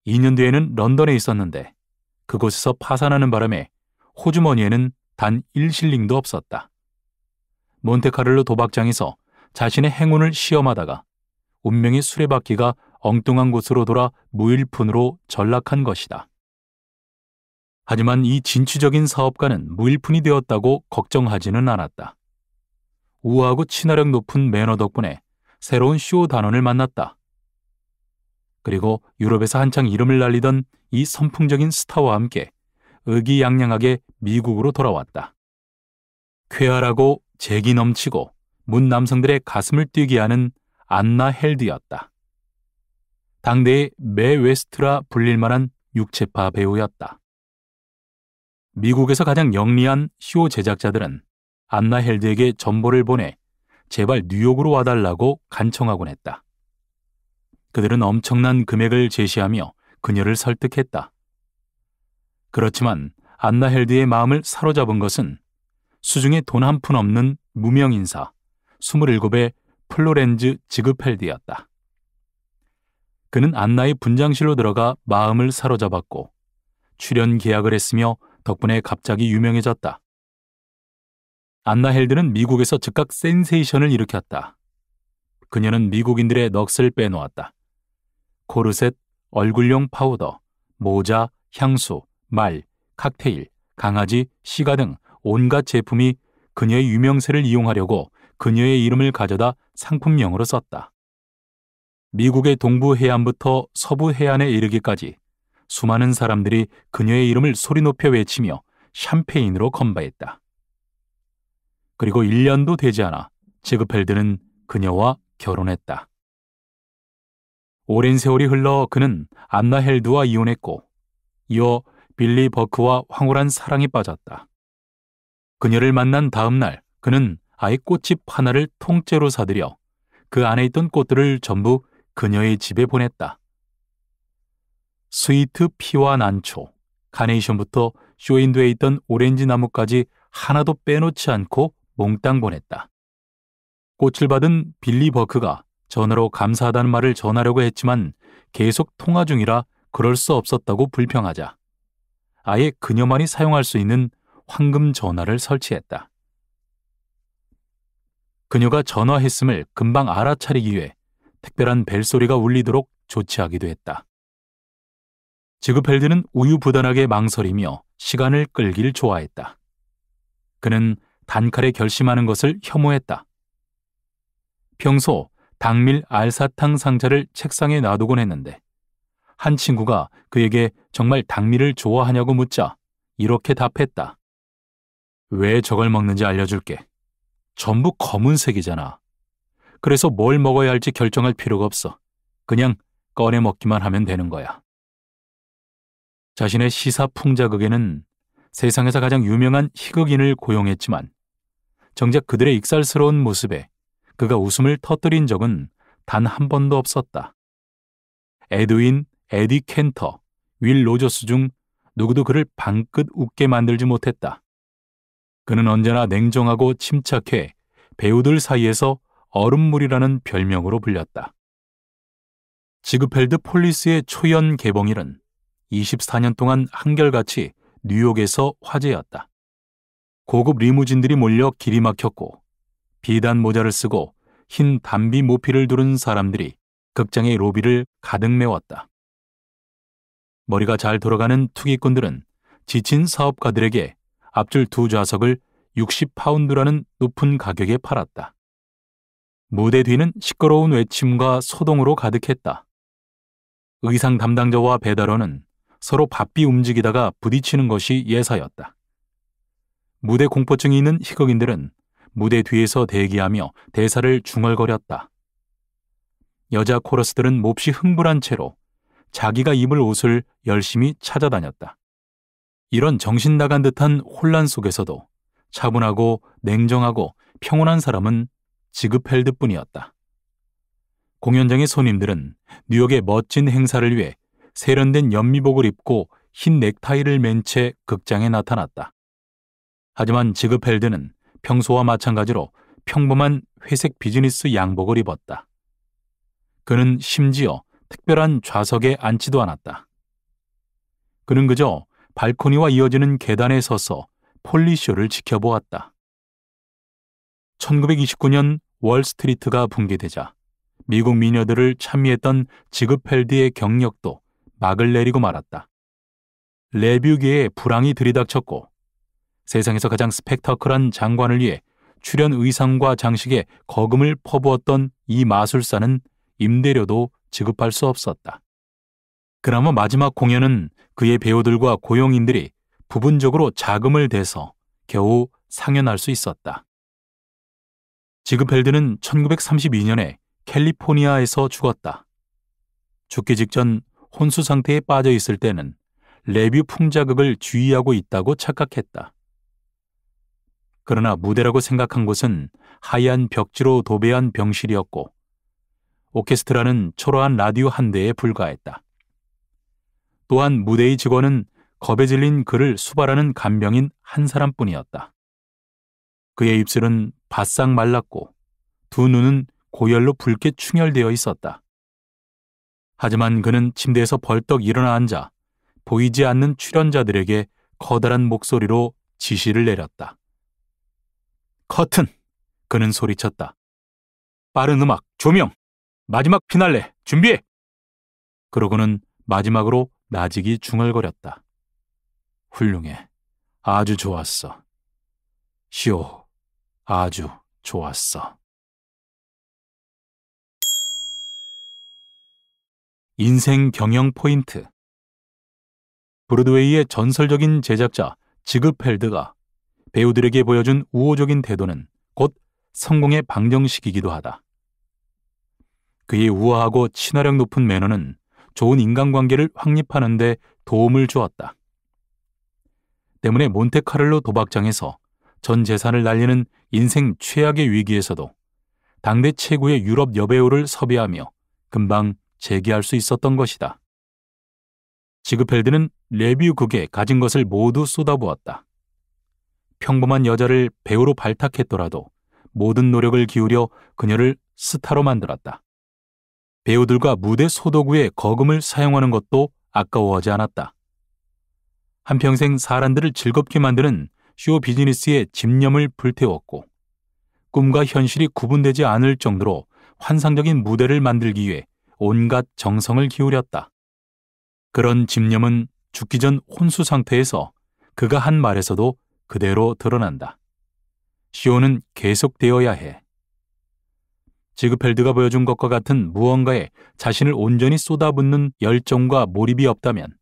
2년 뒤에는 런던에 있었는데 그곳에서 파산하는 바람에 호주머니에는 단 1실링도 없었다. 몬테카를로 도박장에서 자신의 행운을 시험하다가 운명의 수레바퀴가 엉뚱한 곳으로 돌아 무일푼으로 전락한 것이다. 하지만 이 진취적인 사업가는 무일푼이 되었다고 걱정하지는 않았다. 우아하고 친화력 높은 매너 덕분에 새로운 쇼 단원을 만났다. 그리고 유럽에서 한창 이름을 날리던 이 선풍적인 스타와 함께 의기양양하게 미국으로 돌아왔다. 쾌활하고 재기 넘치고 문 남성들의 가슴을 뛰게 하는 안나 헬드였다. 당대의 매 웨스트라 불릴 만한 육체파 배우였다. 미국에서 가장 영리한 쇼 제작자들은 안나 헬드에게 전보를 보내 제발 뉴욕으로 와달라고 간청하곤 했다. 그들은 엄청난 금액을 제시하며 그녀를 설득했다. 그렇지만 안나 헬드의 마음을 사로잡은 것은 수중에 돈 한 푼 없는 무명인사 27의 플로렌즈 지그펠드였다. 그는 안나의 분장실로 들어가 마음을 사로잡았고 출연 계약을 했으며 덕분에 갑자기 유명해졌다. 안나 헬드는 미국에서 즉각 센세이션을 일으켰다. 그녀는 미국인들의 넋을 빼놓았다. 코르셋, 얼굴용 파우더, 모자, 향수, 말, 칵테일, 강아지, 시가 등 온갖 제품이 그녀의 유명세를 이용하려고 그녀의 이름을 가져다 상품명으로 썼다. 미국의 동부 해안부터 서부 해안에 이르기까지 수많은 사람들이 그녀의 이름을 소리 높여 외치며 샴페인으로 건배했다. 그리고 1년도 되지 않아 지그펠드는 그녀와 결혼했다. 오랜 세월이 흘러 그는 안나 헬드와 이혼했고 이어 빌리 버크와 황홀한 사랑에 빠졌다. 그녀를 만난 다음 날 그는 아예 꽃집 하나를 통째로 사들여 그 안에 있던 꽃들을 전부 그녀의 집에 보냈다. 스위트 피와 난초, 카네이션부터 쇼윈도에 있던 오렌지 나무까지 하나도 빼놓지 않고 몽땅 보냈다. 꽃을 받은 빌리 버크가 전화로 감사하다는 말을 전하려고 했지만 계속 통화 중이라 그럴 수 없었다고 불평하자 아예 그녀만이 사용할 수 있는 황금 전화를 설치했다. 그녀가 전화했음을 금방 알아차리기 위해 특별한 벨소리가 울리도록 조치하기도 했다. 지그펠드는 우유부단하게 망설이며 시간을 끌길 좋아했다. 그는 단칼에 결심하는 것을 혐오했다. 평소 당밀 알사탕 상자를 책상에 놔두곤 했는데 한 친구가 그에게 정말 당밀을 좋아하냐고 묻자 이렇게 답했다. 왜 저걸 먹는지 알려줄게. 전부 검은색이잖아. 그래서 뭘 먹어야 할지 결정할 필요가 없어. 그냥 꺼내 먹기만 하면 되는 거야. 자신의 시사풍자극에는 세상에서 가장 유명한 희극인을 고용했지만 정작 그들의 익살스러운 모습에 그가 웃음을 터뜨린 적은 단 한 번도 없었다. 에드윈, 에디 켄터, 윌 로저스 중 누구도 그를 방긋 웃게 만들지 못했다. 그는 언제나 냉정하고 침착해 배우들 사이에서 얼음물이라는 별명으로 불렸다. 지그펠드 폴리스의 초연 개봉일은 24년 동안 한결같이 뉴욕에서 화제였다. 고급 리무진들이 몰려 길이 막혔고 비단 모자를 쓰고 흰 담비 모피를 두른 사람들이 극장의 로비를 가득 메웠다. 머리가 잘 돌아가는 투기꾼들은 지친 사업가들에게 앞줄 두 좌석을 60파운드라는 높은 가격에 팔았다. 무대 뒤는 시끄러운 외침과 소동으로 가득했다. 의상 담당자와 배달원은 서로 바삐 움직이다가 부딪히는 것이 예사였다. 무대 공포증이 있는 희극인들은 무대 뒤에서 대기하며 대사를 중얼거렸다. 여자 코러스들은 몹시 흥분한 채로 자기가 입을 옷을 열심히 찾아다녔다. 이런 정신 나간 듯한 혼란 속에서도 차분하고 냉정하고 평온한 사람은 지그펠드뿐이었다. 공연장의 손님들은 뉴욕의 멋진 행사를 위해 세련된 연미복을 입고 흰 넥타이를 맨 채 극장에 나타났다. 하지만 지그펠드는 평소와 마찬가지로 평범한 회색 비즈니스 양복을 입었다. 그는 심지어 특별한 좌석에 앉지도 않았다. 그는 그저 발코니와 이어지는 계단에 서서 폴리쇼를 지켜보았다. 1929년 월스트리트가 붕괴되자 미국 미녀들을 찬미했던 지그펠드의 경력도 막을 내리고 말았다. 레뷰계에 불황이 들이닥쳤고 세상에서 가장 스펙터클한 장관을 위해 출연 의상과 장식에 거금을 퍼부었던 이 마술사는 임대료도 지급할 수 없었다. 그나마 마지막 공연은 그의 배우들과 고용인들이 부분적으로 자금을 대서 겨우 상연할 수 있었다. 지그펠드는 1932년에 캘리포니아에서 죽었다. 죽기 직전 혼수 상태에 빠져 있을 때는 레뷰 풍자극을 주의하고 있다고 착각했다. 그러나 무대라고 생각한 곳은 하얀 벽지로 도배한 병실이었고 오케스트라는 초라한 라디오 한 대에 불과했다. 또한 무대의 직원은 겁에 질린 그를 수발하는 간병인 한 사람뿐이었다. 그의 입술은 바싹 말랐고 두 눈은 고열로 붉게 충혈되어 있었다. 하지만 그는 침대에서 벌떡 일어나 앉아 보이지 않는 출연자들에게 커다란 목소리로 지시를 내렸다. 커튼! 그는 소리쳤다. 빠른 음악, 조명! 마지막 피날레, 준비해! 그러고는 마지막으로 나직이 중얼거렸다. 훌륭해. 아주 좋았어. 시오, 아주 좋았어. 인생 경영 포인트. 브로드웨이의 전설적인 제작자 지그펠드가 배우들에게 보여준 우호적인 태도는 곧 성공의 방정식이기도 하다. 그의 우아하고 친화력 높은 매너는 좋은 인간관계를 확립하는 데 도움을 주었다. 때문에 몬테카를로 도박장에서 전 재산을 날리는 인생 최악의 위기에서도 당대 최고의 유럽 여배우를 섭외하며 금방 재기할 수 있었던 것이다. 지그펠드는 레뷰극에 가진 것을 모두 쏟아부었다. 평범한 여자를 배우로 발탁했더라도 모든 노력을 기울여 그녀를 스타로 만들었다. 배우들과 무대 소도구에 거금을 사용하는 것도 아까워하지 않았다. 한평생 사람들을 즐겁게 만드는 쇼 비즈니스의 집념을 불태웠고 꿈과 현실이 구분되지 않을 정도로 환상적인 무대를 만들기 위해 온갖 정성을 기울였다. 그런 집념은 죽기 전 혼수 상태에서 그가 한 말에서도 그대로 드러난다. 쇼는 계속되어야 해. 지그펠드가 보여준 것과 같은 무언가에 자신을 온전히 쏟아붓는 열정과 몰입이 없다면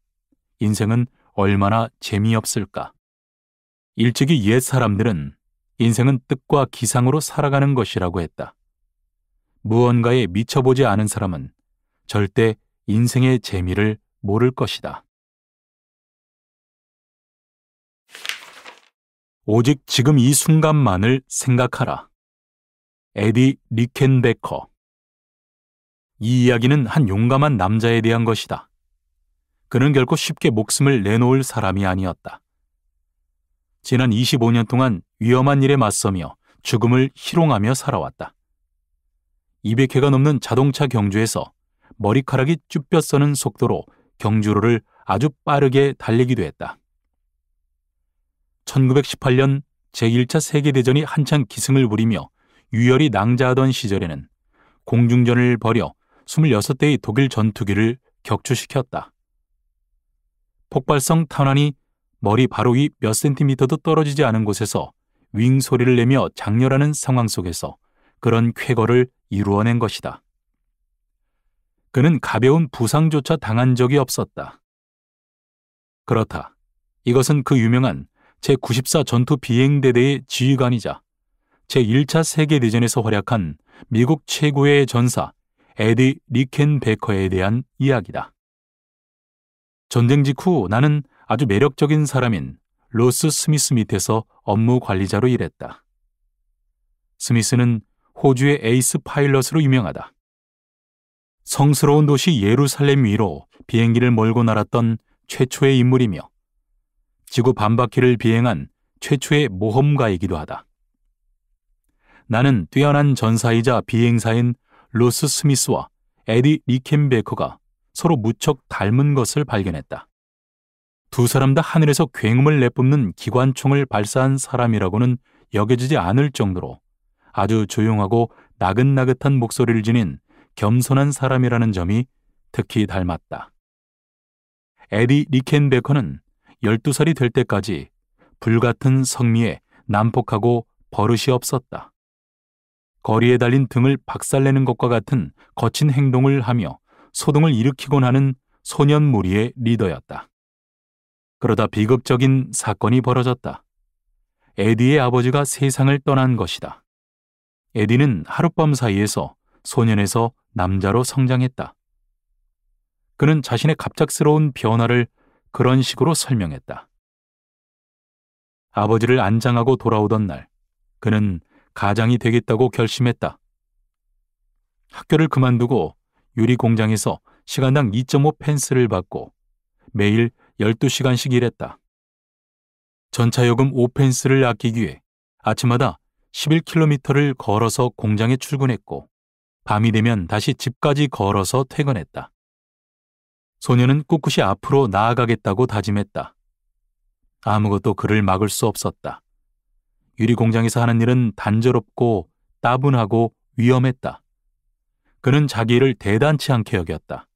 인생은 얼마나 재미없을까. 일찍이 옛 사람들은 인생은 뜻과 기상으로 살아가는 것이라고 했다. 무언가에 미쳐보지 않은 사람은 절대 인생의 재미를 모를 것이다. 오직 지금 이 순간만을 생각하라. 에디 리켄베커. 이 이야기는 한 용감한 남자에 대한 것이다. 그는 결코 쉽게 목숨을 내놓을 사람이 아니었다. 지난 25년 동안 위험한 일에 맞서며 죽음을 희롱하며 살아왔다. 200회가 넘는 자동차 경주에서 머리카락이 쭈뼛 서는 속도로 경주로를 아주 빠르게 달리기도 했다. 1918년 제1차 세계대전이 한창 기승을 부리며 유혈이 낭자하던 시절에는 공중전을 벌여 26대의 독일 전투기를 격추시켰다. 폭발성 탄환이 머리 바로 위 몇 센티미터도 떨어지지 않은 곳에서 윙 소리를 내며 장렬하는 상황 속에서 그런 쾌거를 이루어낸 것이다. 그는 가벼운 부상조차 당한 적이 없었다. 그렇다. 이것은 그 유명한 제94 전투 비행대대의 지휘관이자 제1차 세계대전에서 활약한 미국 최고의 전사 에디 리켄베커에 대한 이야기다. 전쟁 직후 나는 아주 매력적인 사람인 로스 스미스 밑에서 업무 관리자로 일했다. 스미스는 호주의 에이스 파일럿으로 유명하다. 성스러운 도시 예루살렘 위로 비행기를 몰고 날았던 최초의 인물이며 지구 반바퀴를 비행한 최초의 모험가이기도 하다. 나는 뛰어난 전사이자 비행사인 로스 스미스와 에디 리켄베커가 서로 무척 닮은 것을 발견했다. 두 사람 다 하늘에서 굉음을 내뿜는 기관총을 발사한 사람이라고는 여겨지지 않을 정도로 아주 조용하고 나긋나긋한 목소리를 지닌 겸손한 사람이라는 점이 특히 닮았다. 에디 리켄베커는 12살이 될 때까지 불같은 성미에 난폭하고 버릇이 없었다. 거리에 달린 등을 박살내는 것과 같은 거친 행동을 하며 소동을 일으키곤 하는 소년 무리의 리더였다. 그러다 비극적인 사건이 벌어졌다. 에디의 아버지가 세상을 떠난 것이다. 에디는 하룻밤 사이에서 소년에서 남자로 성장했다. 그는 자신의 갑작스러운 변화를 그런 식으로 설명했다. 아버지를 안장하고 돌아오던 날, 그는 가장이 되겠다고 결심했다. 학교를 그만두고 유리 공장에서 시간당 2.5펜스를 받고 매일 12시간씩 일했다. 전차요금 5펜스를 아끼기 위해 아침마다 11km를 걸어서 공장에 출근했고 밤이 되면 다시 집까지 걸어서 퇴근했다. 소년은 꿋꿋이 앞으로 나아가겠다고 다짐했다. 아무것도 그를 막을 수 없었다. 유리 공장에서 하는 일은 단조롭고 따분하고 위험했다. 그는 자기 일을 대단치 않게 여겼다.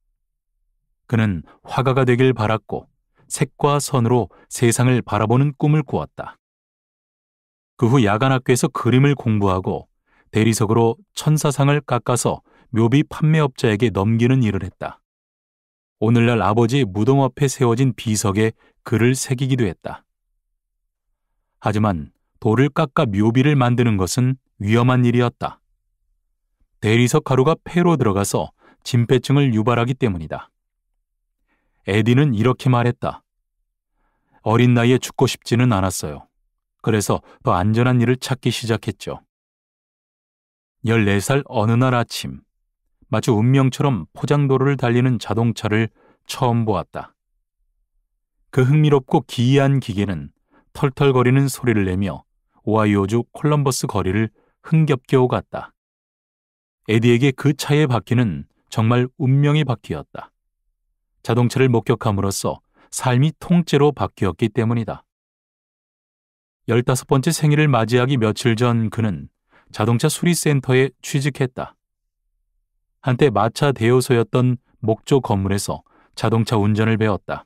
그는 화가가 되길 바랐고 색과 선으로 세상을 바라보는 꿈을 꾸었다. 그 후 야간학교에서 그림을 공부하고 대리석으로 천사상을 깎아서 묘비 판매업자에게 넘기는 일을 했다. 오늘날 아버지의 무덤 앞에 세워진 비석에 글을 새기기도 했다. 하지만 돌을 깎아 묘비를 만드는 것은 위험한 일이었다. 대리석 가루가 폐로 들어가서 진폐증을 유발하기 때문이다. 에디는 이렇게 말했다. 어린 나이에 죽고 싶지는 않았어요. 그래서 더 안전한 일을 찾기 시작했죠. 14살 어느 날 아침, 마치 운명처럼 포장도로를 달리는 자동차를 처음 보았다. 그 흥미롭고 기이한 기계는 털털거리는 소리를 내며 오하이오주 콜럼버스 거리를 흥겹게 오갔다. 에디에게 그 차의 바퀴는 정말 운명의 바퀴였다. 자동차를 목격함으로써 삶이 통째로 바뀌었기 때문이다. 15번째 생일을 맞이하기 며칠 전 그는 자동차 수리센터에 취직했다. 한때 마차 대여소였던 목조 건물에서 자동차 운전을 배웠다.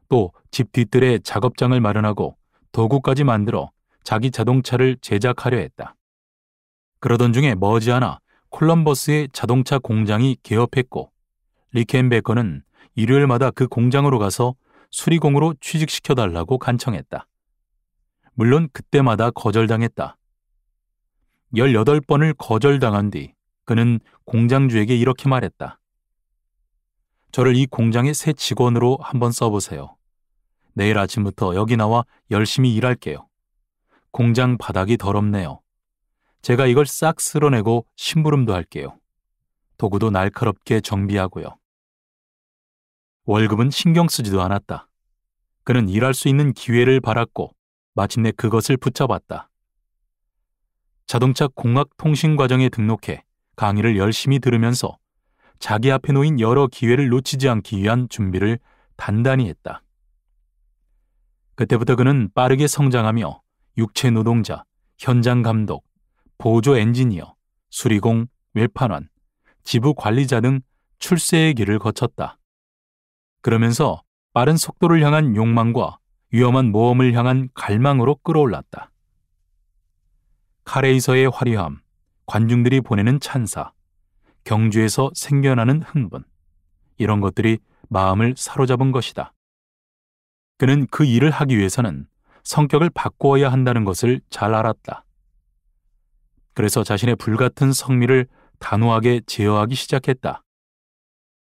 또 집 뒤뜰에 작업장을 마련하고 도구까지 만들어 자기 자동차를 제작하려 했다. 그러던 중에 머지않아 콜럼버스의 자동차 공장이 개업했고 리켄베커는 일요일마다 그 공장으로 가서 수리공으로 취직시켜달라고 간청했다. 물론 그때마다 거절당했다. 18번을 거절당한 뒤 그는 공장주에게 이렇게 말했다. 저를 이 공장의 새 직원으로 한번 써보세요. 내일 아침부터 여기 나와 열심히 일할게요. 공장 바닥이 더럽네요. 제가 이걸 싹 쓸어내고 심부름도 할게요. 도구도 날카롭게 정비하고요. 월급은 신경 쓰지도 않았다. 그는 일할 수 있는 기회를 바랐고 마침내 그것을 붙잡았다. 자동차 공학 통신 과정에 등록해 강의를 열심히 들으면서 자기 앞에 놓인 여러 기회를 놓치지 않기 위한 준비를 단단히 했다. 그때부터 그는 빠르게 성장하며 육체 노동자, 현장 감독, 보조 엔지니어, 수리공, 외판원, 지부 관리자 등 출세의 길을 거쳤다. 그러면서 빠른 속도를 향한 욕망과 위험한 모험을 향한 갈망으로 끌어올랐다. 카레이서의 화려함, 관중들이 보내는 찬사, 경주에서 생겨나는 흥분, 이런 것들이 마음을 사로잡은 것이다. 그는 그 일을 하기 위해서는 성격을 바꾸어야 한다는 것을 잘 알았다. 그래서 자신의 불같은 성미를 단호하게 제어하기 시작했다.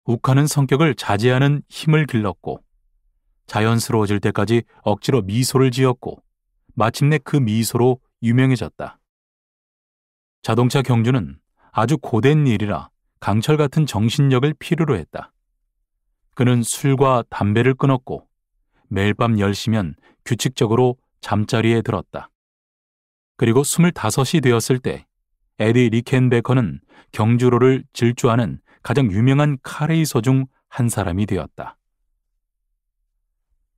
욱하는 성격을 자제하는 힘을 길렀고 자연스러워질 때까지 억지로 미소를 지었고 마침내 그 미소로 유명해졌다. 자동차 경주는 아주 고된 일이라 강철 같은 정신력을 필요로 했다. 그는 술과 담배를 끊었고 매일 밤 10시면 규칙적으로 잠자리에 들었다. 그리고 25이 되었을 때 에디 리켄베커는 경주로를 질주하는 가장 유명한 카레이서 중 한 사람이 되었다.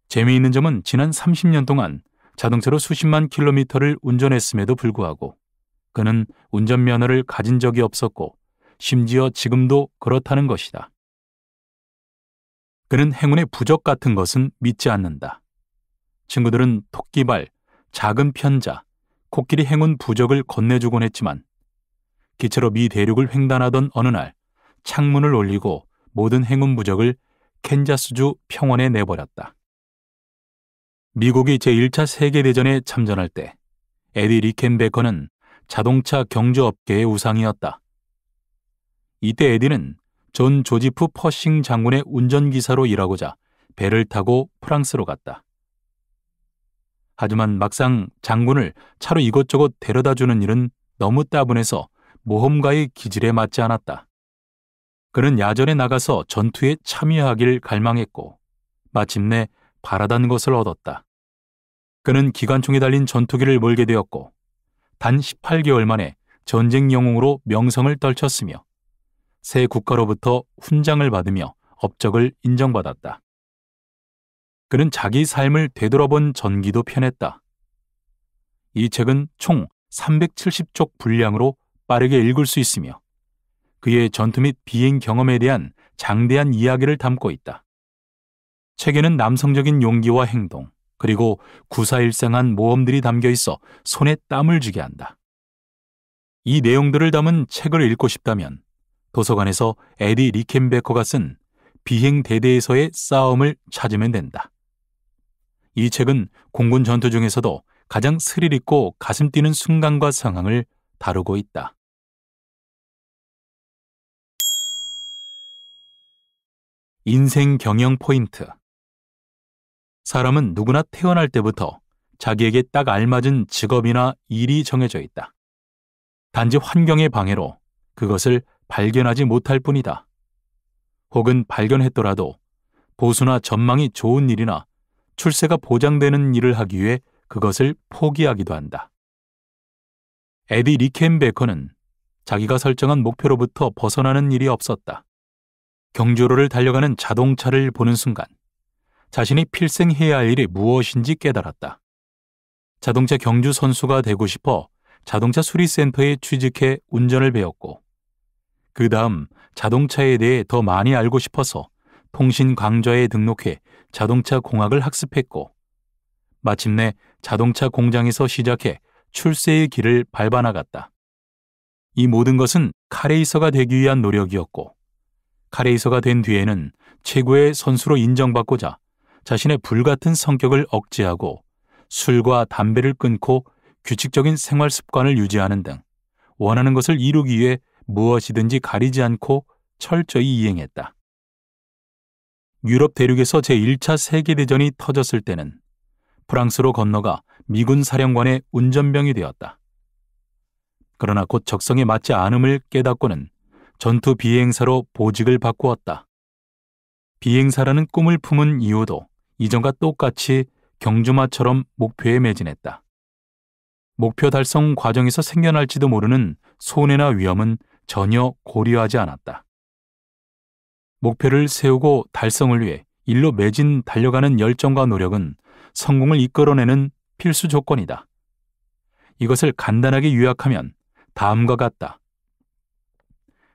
재미있는 점은 지난 30년 동안 자동차로 수십만 킬로미터를 운전했음에도 불구하고 그는 운전면허를 가진 적이 없었고 심지어 지금도 그렇다는 것이다. 그는 행운의 부적 같은 것은 믿지 않는다. 친구들은 토끼발, 작은 편자, 코끼리 행운 부적을 건네주곤 했지만 기차로 미 대륙을 횡단하던 어느 날 창문을 올리고 모든 행운 부적을 캔자스주 평원에 내버렸다. 미국이 제1차 세계대전에 참전할 때 에디 리켄베커는 자동차 경주업계의 우상이었다. 이때 에디는 존 조지프 퍼싱 장군의 운전기사로 일하고자 배를 타고 프랑스로 갔다. 하지만 막상 장군을 차로 이곳저곳 데려다주는 일은 너무 따분해서 모험가의 기질에 맞지 않았다. 그는 야전에 나가서 전투에 참여하길 갈망했고 마침내 바라던 것을 얻었다. 그는 기관총에 달린 전투기를 몰게 되었고 단 18개월 만에 전쟁 영웅으로 명성을 떨쳤으며 새 국가로부터 훈장을 받으며 업적을 인정받았다. 그는 자기 삶을 되돌아본 전기도 펴냈다. 이 책은 총 370쪽 분량으로 빠르게 읽을 수 있으며 그의 전투 및 비행 경험에 대한 장대한 이야기를 담고 있다. 책에는 남성적인 용기와 행동, 그리고 구사일생한 모험들이 담겨 있어 손에 땀을 쥐게 한다. 이 내용들을 담은 책을 읽고 싶다면 도서관에서 에디 리켄베커가 쓴 비행 대대에서의 싸움을 찾으면 된다. 이 책은 공군 전투 중에서도 가장 스릴 있고 가슴 뛰는 순간과 상황을 다루고 있다. 인생 경영 포인트. 사람은 누구나 태어날 때부터 자기에게 딱 알맞은 직업이나 일이 정해져 있다. 단지 환경의 방해로 그것을 발견하지 못할 뿐이다. 혹은 발견했더라도 보수나 전망이 좋은 일이나 출세가 보장되는 일을 하기 위해 그것을 포기하기도 한다. 에디 리켄베커는 자기가 설정한 목표로부터 벗어나는 일이 없었다. 경주로를 달려가는 자동차를 보는 순간 자신이 필생 해야 할 일이 무엇인지 깨달았다. 자동차 경주 선수가 되고 싶어 자동차 수리센터에 취직해 운전을 배웠고 그 다음 자동차에 대해 더 많이 알고 싶어서 통신광좌에 등록해 자동차 공학을 학습했고 마침내 자동차 공장에서 시작해 출세의 길을 밟아나갔다. 이 모든 것은 카레이서가 되기 위한 노력이었고 카레이서가 된 뒤에는 최고의 선수로 인정받고자 자신의 불같은 성격을 억제하고 술과 담배를 끊고 규칙적인 생활 습관을 유지하는 등 원하는 것을 이루기 위해 무엇이든지 가리지 않고 철저히 이행했다. 유럽 대륙에서 제1차 세계대전이 터졌을 때는 프랑스로 건너가 미군 사령관의 운전병이 되었다. 그러나 곧 적성에 맞지 않음을 깨닫고는 전투 비행사로 보직을 바꾸었다. 비행사라는 꿈을 품은 이유도 이전과 똑같이 경주마처럼 목표에 매진했다. 목표 달성 과정에서 생겨날지도 모르는 손해나 위험은 전혀 고려하지 않았다. 목표를 세우고 달성을 위해 일로 매진 달려가는 열정과 노력은 성공을 이끌어내는 필수 조건이다. 이것을 간단하게 요약하면 다음과 같다.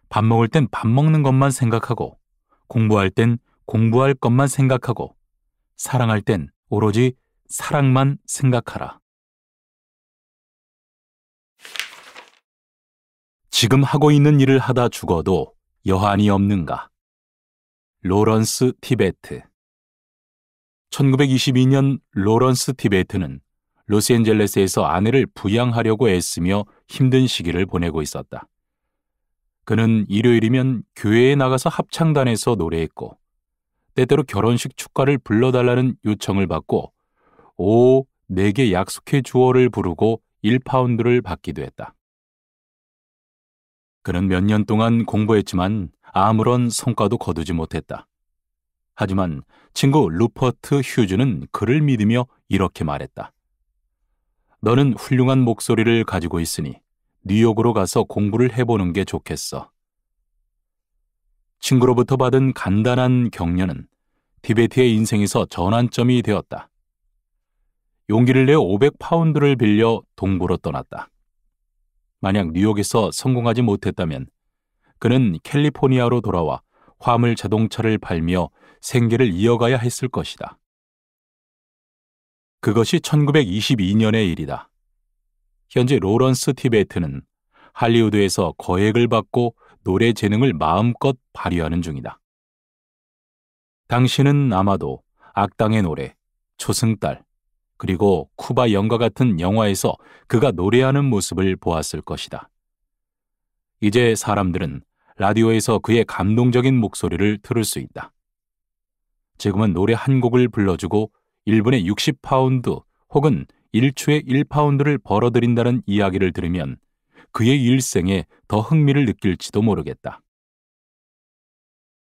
밥 먹을 땐 밥 먹는 것만 생각하고 공부할 땐 공부할 것만 생각하고 사랑할 땐 오로지 사랑만 생각하라. 지금 하고 있는 일을 하다 죽어도 여한이 없는가? 로런스 티베트. 1922년 로런스 티베트는 로스앤젤레스에서 아내를 부양하려고 애쓰며 힘든 시기를 보내고 있었다. 그는 일요일이면 교회에 나가서 합창단에서 노래했고 때때로 결혼식 축가를 불러달라는 요청을 받고 오, 내게 약속해 주어를 부르고 1파운드를 받기도 했다. 그는 몇 년 동안 공부했지만 아무런 성과도 거두지 못했다. 하지만 친구 루퍼트 휴즈는 그를 믿으며 이렇게 말했다. 너는 훌륭한 목소리를 가지고 있으니 뉴욕으로 가서 공부를 해보는 게 좋겠어. 친구로부터 받은 간단한 격려는 티베트의 인생에서 전환점이 되었다. 용기를 내어 500파운드를 빌려 동부로 떠났다. 만약 뉴욕에서 성공하지 못했다면 그는 캘리포니아로 돌아와 화물 자동차를 팔며 생계를 이어가야 했을 것이다. 그것이 1922년의 일이다. 현재 로런스 티베트는 할리우드에서 거액을 받고 노래 재능을 마음껏 발휘하는 중이다. 당신은 아마도 악당의 노래, 초승달, 그리고 쿠바 영과 같은 영화에서 그가 노래하는 모습을 보았을 것이다. 이제 사람들은 라디오에서 그의 감동적인 목소리를 들을 수 있다. 지금은 노래 한 곡을 불러주고 1분에 60파운드 혹은 1초에 1파운드를 벌어들인다는 이야기를 들으면 그의 일생에 더 흥미를 느낄지도 모르겠다.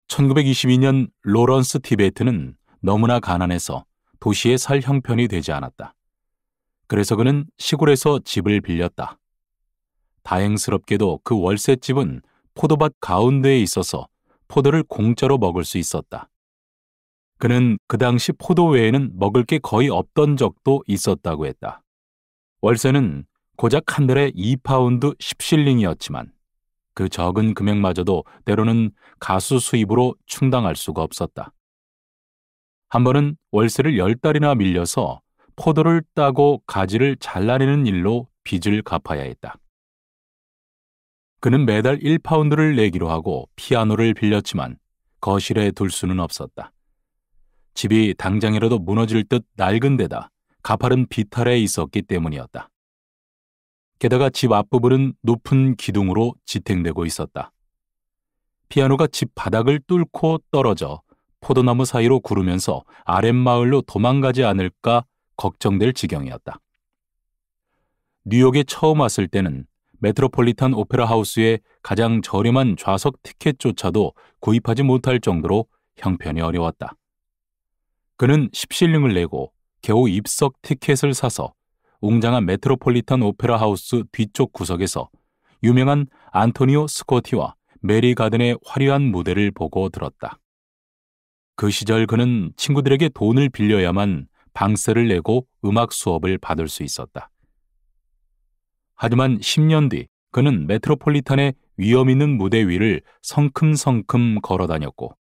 1922년 로런스 티베트는 너무나 가난해서 도시에 살 형편이 되지 않았다. 그래서 그는 시골에서 집을 빌렸다. 다행스럽게도 그 월세집은 포도밭 가운데에 있어서 포도를 공짜로 먹을 수 있었다. 그는 그 당시 포도 외에는 먹을 게 거의 없던 적도 있었다고 했다. 월세는 고작 한 달에 2파운드 10실링이었지만 그 적은 금액마저도 때로는 가수 수입으로 충당할 수가 없었다. 한 번은 월세를 10달이나 밀려서 포도를 따고 가지를 잘라내는 일로 빚을 갚아야 했다. 그는 매달 1파운드를 내기로 하고 피아노를 빌렸지만 거실에 둘 수는 없었다. 집이 당장이라도 무너질 듯 낡은 데다 가파른 비탈에 있었기 때문이었다. 게다가 집 앞부분은 높은 기둥으로 지탱되고 있었다. 피아노가 집 바닥을 뚫고 떨어져 포도나무 사이로 구르면서 아랫마을로 도망가지 않을까 걱정될 지경이었다. 뉴욕에 처음 왔을 때는 메트로폴리탄 오페라 하우스의 가장 저렴한 좌석 티켓조차도 구입하지 못할 정도로 형편이 어려웠다. 그는 10실링을 내고 겨우 입석 티켓을 사서 웅장한 메트로폴리탄 오페라 하우스 뒤쪽 구석에서 유명한 안토니오 스코티와 메리 가든의 화려한 무대를 보고 들었다. 그 시절 그는 친구들에게 돈을 빌려야만 방세를 내고 음악 수업을 받을 수 있었다. 하지만 10년 뒤 그는 메트로폴리탄의 위험 있는 무대 위를 성큼성큼 걸어다녔고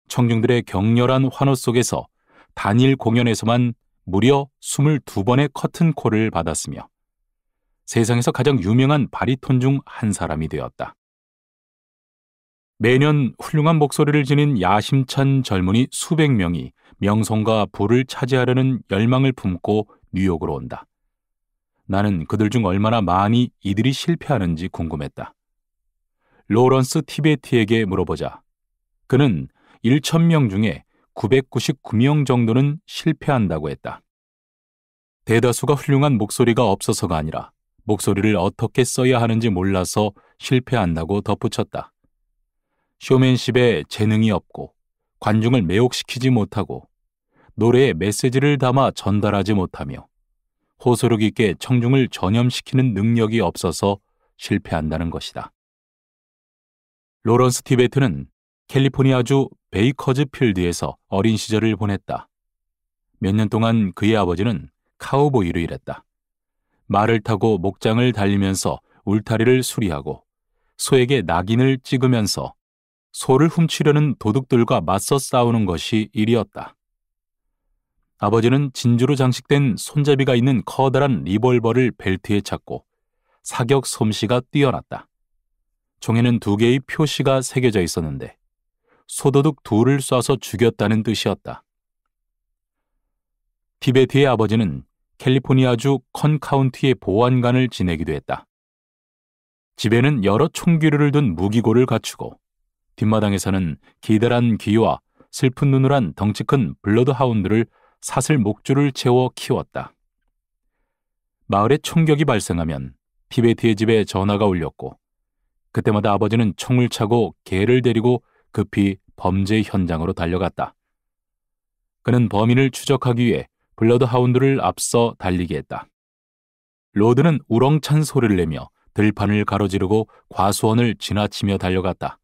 청중들의 격렬한 환호 속에서 단일 공연에서만 무려 22번의 커튼콜을 받았으며 세상에서 가장 유명한 바리톤 중 한 사람이 되었다. 매년 훌륭한 목소리를 지닌 야심찬 젊은이 수백 명이 명성과 부를 차지하려는 열망을 품고 뉴욕으로 온다. 나는 그들 중 얼마나 많이 이들이 실패하는지 궁금했다. 로런스 티베트에게 물어보자 그는 1,000명 중에 999명 정도는 실패한다고 했다. 대다수가 훌륭한 목소리가 없어서가 아니라 목소리를 어떻게 써야 하는지 몰라서 실패한다고 덧붙였다. 쇼맨십에 재능이 없고 관중을 매혹시키지 못하고 노래에 메시지를 담아 전달하지 못하며 호소력 있게 청중을 전염시키는 능력이 없어서 실패한다는 것이다. 로런스 티베트는 캘리포니아주 베이커즈필드에서 어린 시절을 보냈다. 몇 년 동안 그의 아버지는 카우보이로 일했다. 말을 타고 목장을 달리면서 울타리를 수리하고 소에게 낙인을 찍으면서 소를 훔치려는 도둑들과 맞서 싸우는 것이 일이었다. 아버지는 진주로 장식된 손잡이가 있는 커다란 리볼버를 벨트에 찾고 사격 솜씨가 뛰어났다. 종에는 2개의 표시가 새겨져 있었는데 소도둑 2를 쏴서 죽였다는 뜻이었다. 티베트의 아버지는 캘리포니아주 컨 카운티의 보안관을 지내기도 했다. 집에는 여러 총기류를 둔 무기고를 갖추고 뒷마당에서는 기다란 귀와 슬픈 눈을 한 덩치 큰 블러드 하운드를 사슬 목줄을 채워 키웠다. 마을에 총격이 발생하면 티베트의 집에 전화가 울렸고 그때마다 아버지는 총을 차고 개를 데리고 급히 범죄 현장으로 달려갔다. 그는 범인을 추적하기 위해 블러드 하운드를 앞서 달리게 했다. 로드는 우렁찬 소리를 내며 들판을 가로지르고 과수원을 지나치며 달려갔다.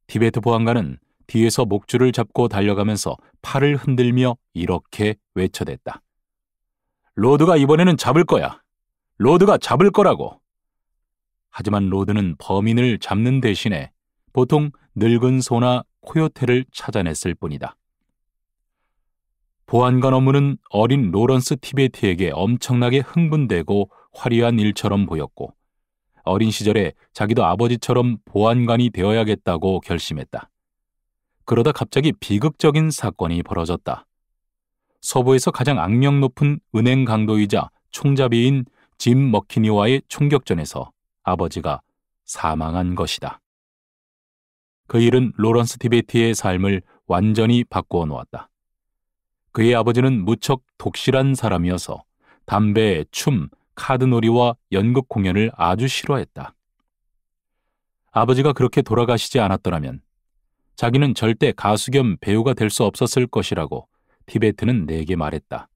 티베트 보안관은 뒤에서 목줄을 잡고 달려가면서 팔을 흔들며 이렇게 외쳐댔다. 로드가 이번에는 잡을 거야. 로드가 잡을 거라고. 하지만 로드는 범인을 잡는 대신에 보통 늙은 소나 코요테를 찾아냈을 뿐이다. 보안관 업무는 어린 로런스 티베트에게 엄청나게 흥분되고 화려한 일처럼 보였고 어린 시절에 자기도 아버지처럼 보안관이 되어야겠다고 결심했다. 그러다 갑자기 비극적인 사건이 벌어졌다. 서부에서 가장 악명 높은 은행 강도이자 총잡이인 짐 머키니와의 총격전에서 아버지가 사망한 것이다. 그 일은 로런스 티베트의 삶을 완전히 바꾸어 놓았다. 그의 아버지는 무척 독실한 사람이어서 담배, 춤, 카드놀이와 연극 공연을 아주 싫어했다. 아버지가 그렇게 돌아가시지 않았더라면 자기는 절대 가수 겸 배우가 될 수 없었을 것이라고 티베트는 내게 말했다.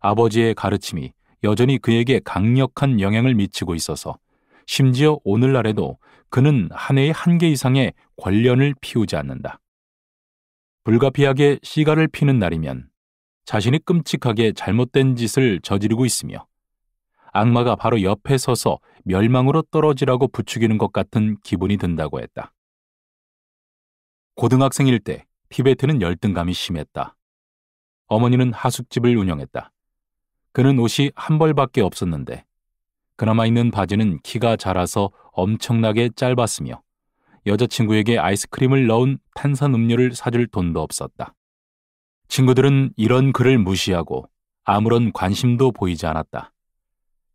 아버지의 가르침이 여전히 그에게 강력한 영향을 미치고 있어서 심지어 오늘날에도 그는 한 해에 1개 이상의 권련을 피우지 않는다. 불가피하게 시가를 피는 날이면 자신이 끔찍하게 잘못된 짓을 저지르고 있으며 악마가 바로 옆에 서서 멸망으로 떨어지라고 부추기는 것 같은 기분이 든다고 했다. 고등학생일 때 티베트는 열등감이 심했다. 어머니는 하숙집을 운영했다. 그는 옷이 한 벌밖에 없었는데 그나마 있는 바지는 키가 작아서 엄청나게 짧았으며 여자친구에게 아이스크림을 넣은 탄산음료를 사줄 돈도 없었다. 친구들은 이런 그를 무시하고 아무런 관심도 보이지 않았다.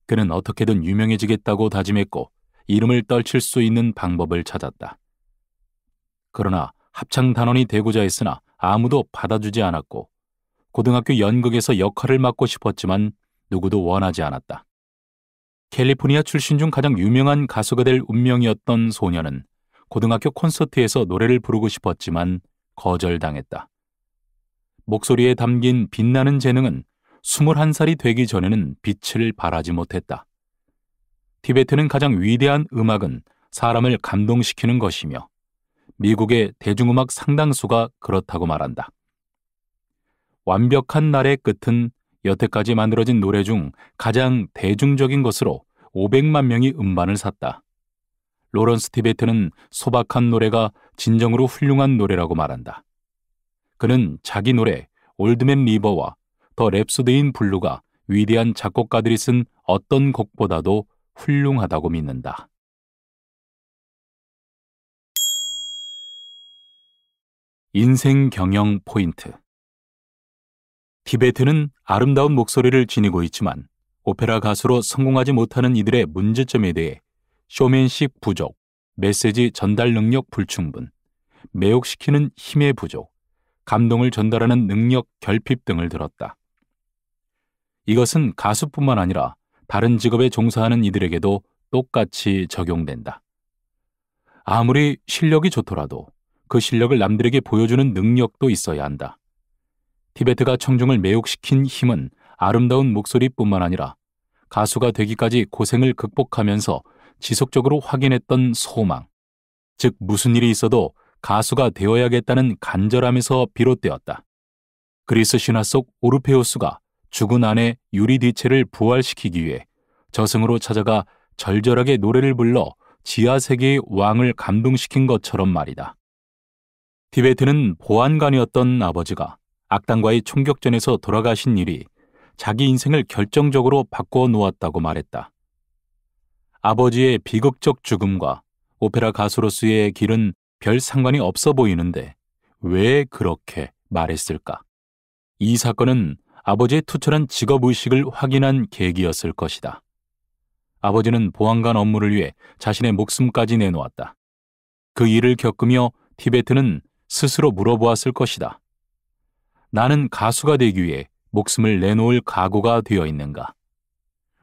그는 어떻게든 유명해지겠다고 다짐했고 이름을 떨칠 수 있는 방법을 찾았다. 그러나 합창단원이 되고자 했으나 아무도 받아주지 않았고 고등학교 연극에서 역할을 맡고 싶었지만 누구도 원하지 않았다. 캘리포니아 출신 중 가장 유명한 가수가 될 운명이었던 소녀는 고등학교 콘서트에서 노래를 부르고 싶었지만 거절당했다. 목소리에 담긴 빛나는 재능은 21살이 되기 전에는 빛을 발하지 못했다. 티베트는 가장 위대한 음악은 사람을 감동시키는 것이며 미국의 대중음악 상당수가 그렇다고 말한다. 완벽한 날의 끝은 여태까지 만들어진 노래 중 가장 대중적인 것으로 500만 명이 음반을 샀다. 로런스 티베트는 소박한 노래가 진정으로 훌륭한 노래라고 말한다. 그는 자기 노래 올드맨 리버와 더 랩소디인 블루가 위대한 작곡가들이 쓴 어떤 곡보다도 훌륭하다고 믿는다. 인생 경영 포인트. 티베트는 아름다운 목소리를 지니고 있지만 오페라 가수로 성공하지 못하는 이들의 문제점에 대해 쇼맨십 부족, 메시지 전달 능력 불충분, 매혹시키는 힘의 부족, 감동을 전달하는 능력 결핍 등을 들었다. 이것은 가수뿐만 아니라 다른 직업에 종사하는 이들에게도 똑같이 적용된다. 아무리 실력이 좋더라도 그 실력을 남들에게 보여주는 능력도 있어야 한다. 티베트가 청중을 매혹시킨 힘은 아름다운 목소리뿐만 아니라 가수가 되기까지 고생을 극복하면서 지속적으로 확인했던 소망, 즉 무슨 일이 있어도 가수가 되어야겠다는 간절함에서 비롯되었다. 그리스 신화 속 오르페우스가 죽은 아내 유리디체를 부활시키기 위해 저승으로 찾아가 절절하게 노래를 불러 지하세계의 왕을 감동시킨 것처럼 말이다. 티베트는 보안관이었던 아버지가 악당과의 총격전에서 돌아가신 일이 자기 인생을 결정적으로 바꿔 놓았다고 말했다. 아버지의 비극적 죽음과 오페라 가수로서의 길은 별 상관이 없어 보이는데 왜 그렇게 말했을까? 이 사건은 아버지의 투철한 직업의식을 확인한 계기였을 것이다. 아버지는 보안관 업무를 위해 자신의 목숨까지 내놓았다. 그 일을 겪으며 티베트는 스스로 물어보았을 것이다. 나는 가수가 되기 위해 목숨을 내놓을 각오가 되어 있는가?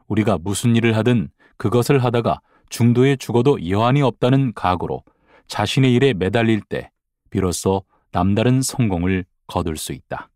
우리가 무슨 일을 하든 그것을 하다가 중도에 죽어도 여한이 없다는 각오로 자신의 일에 매달릴 때 비로소 남다른 성공을 거둘 수 있다.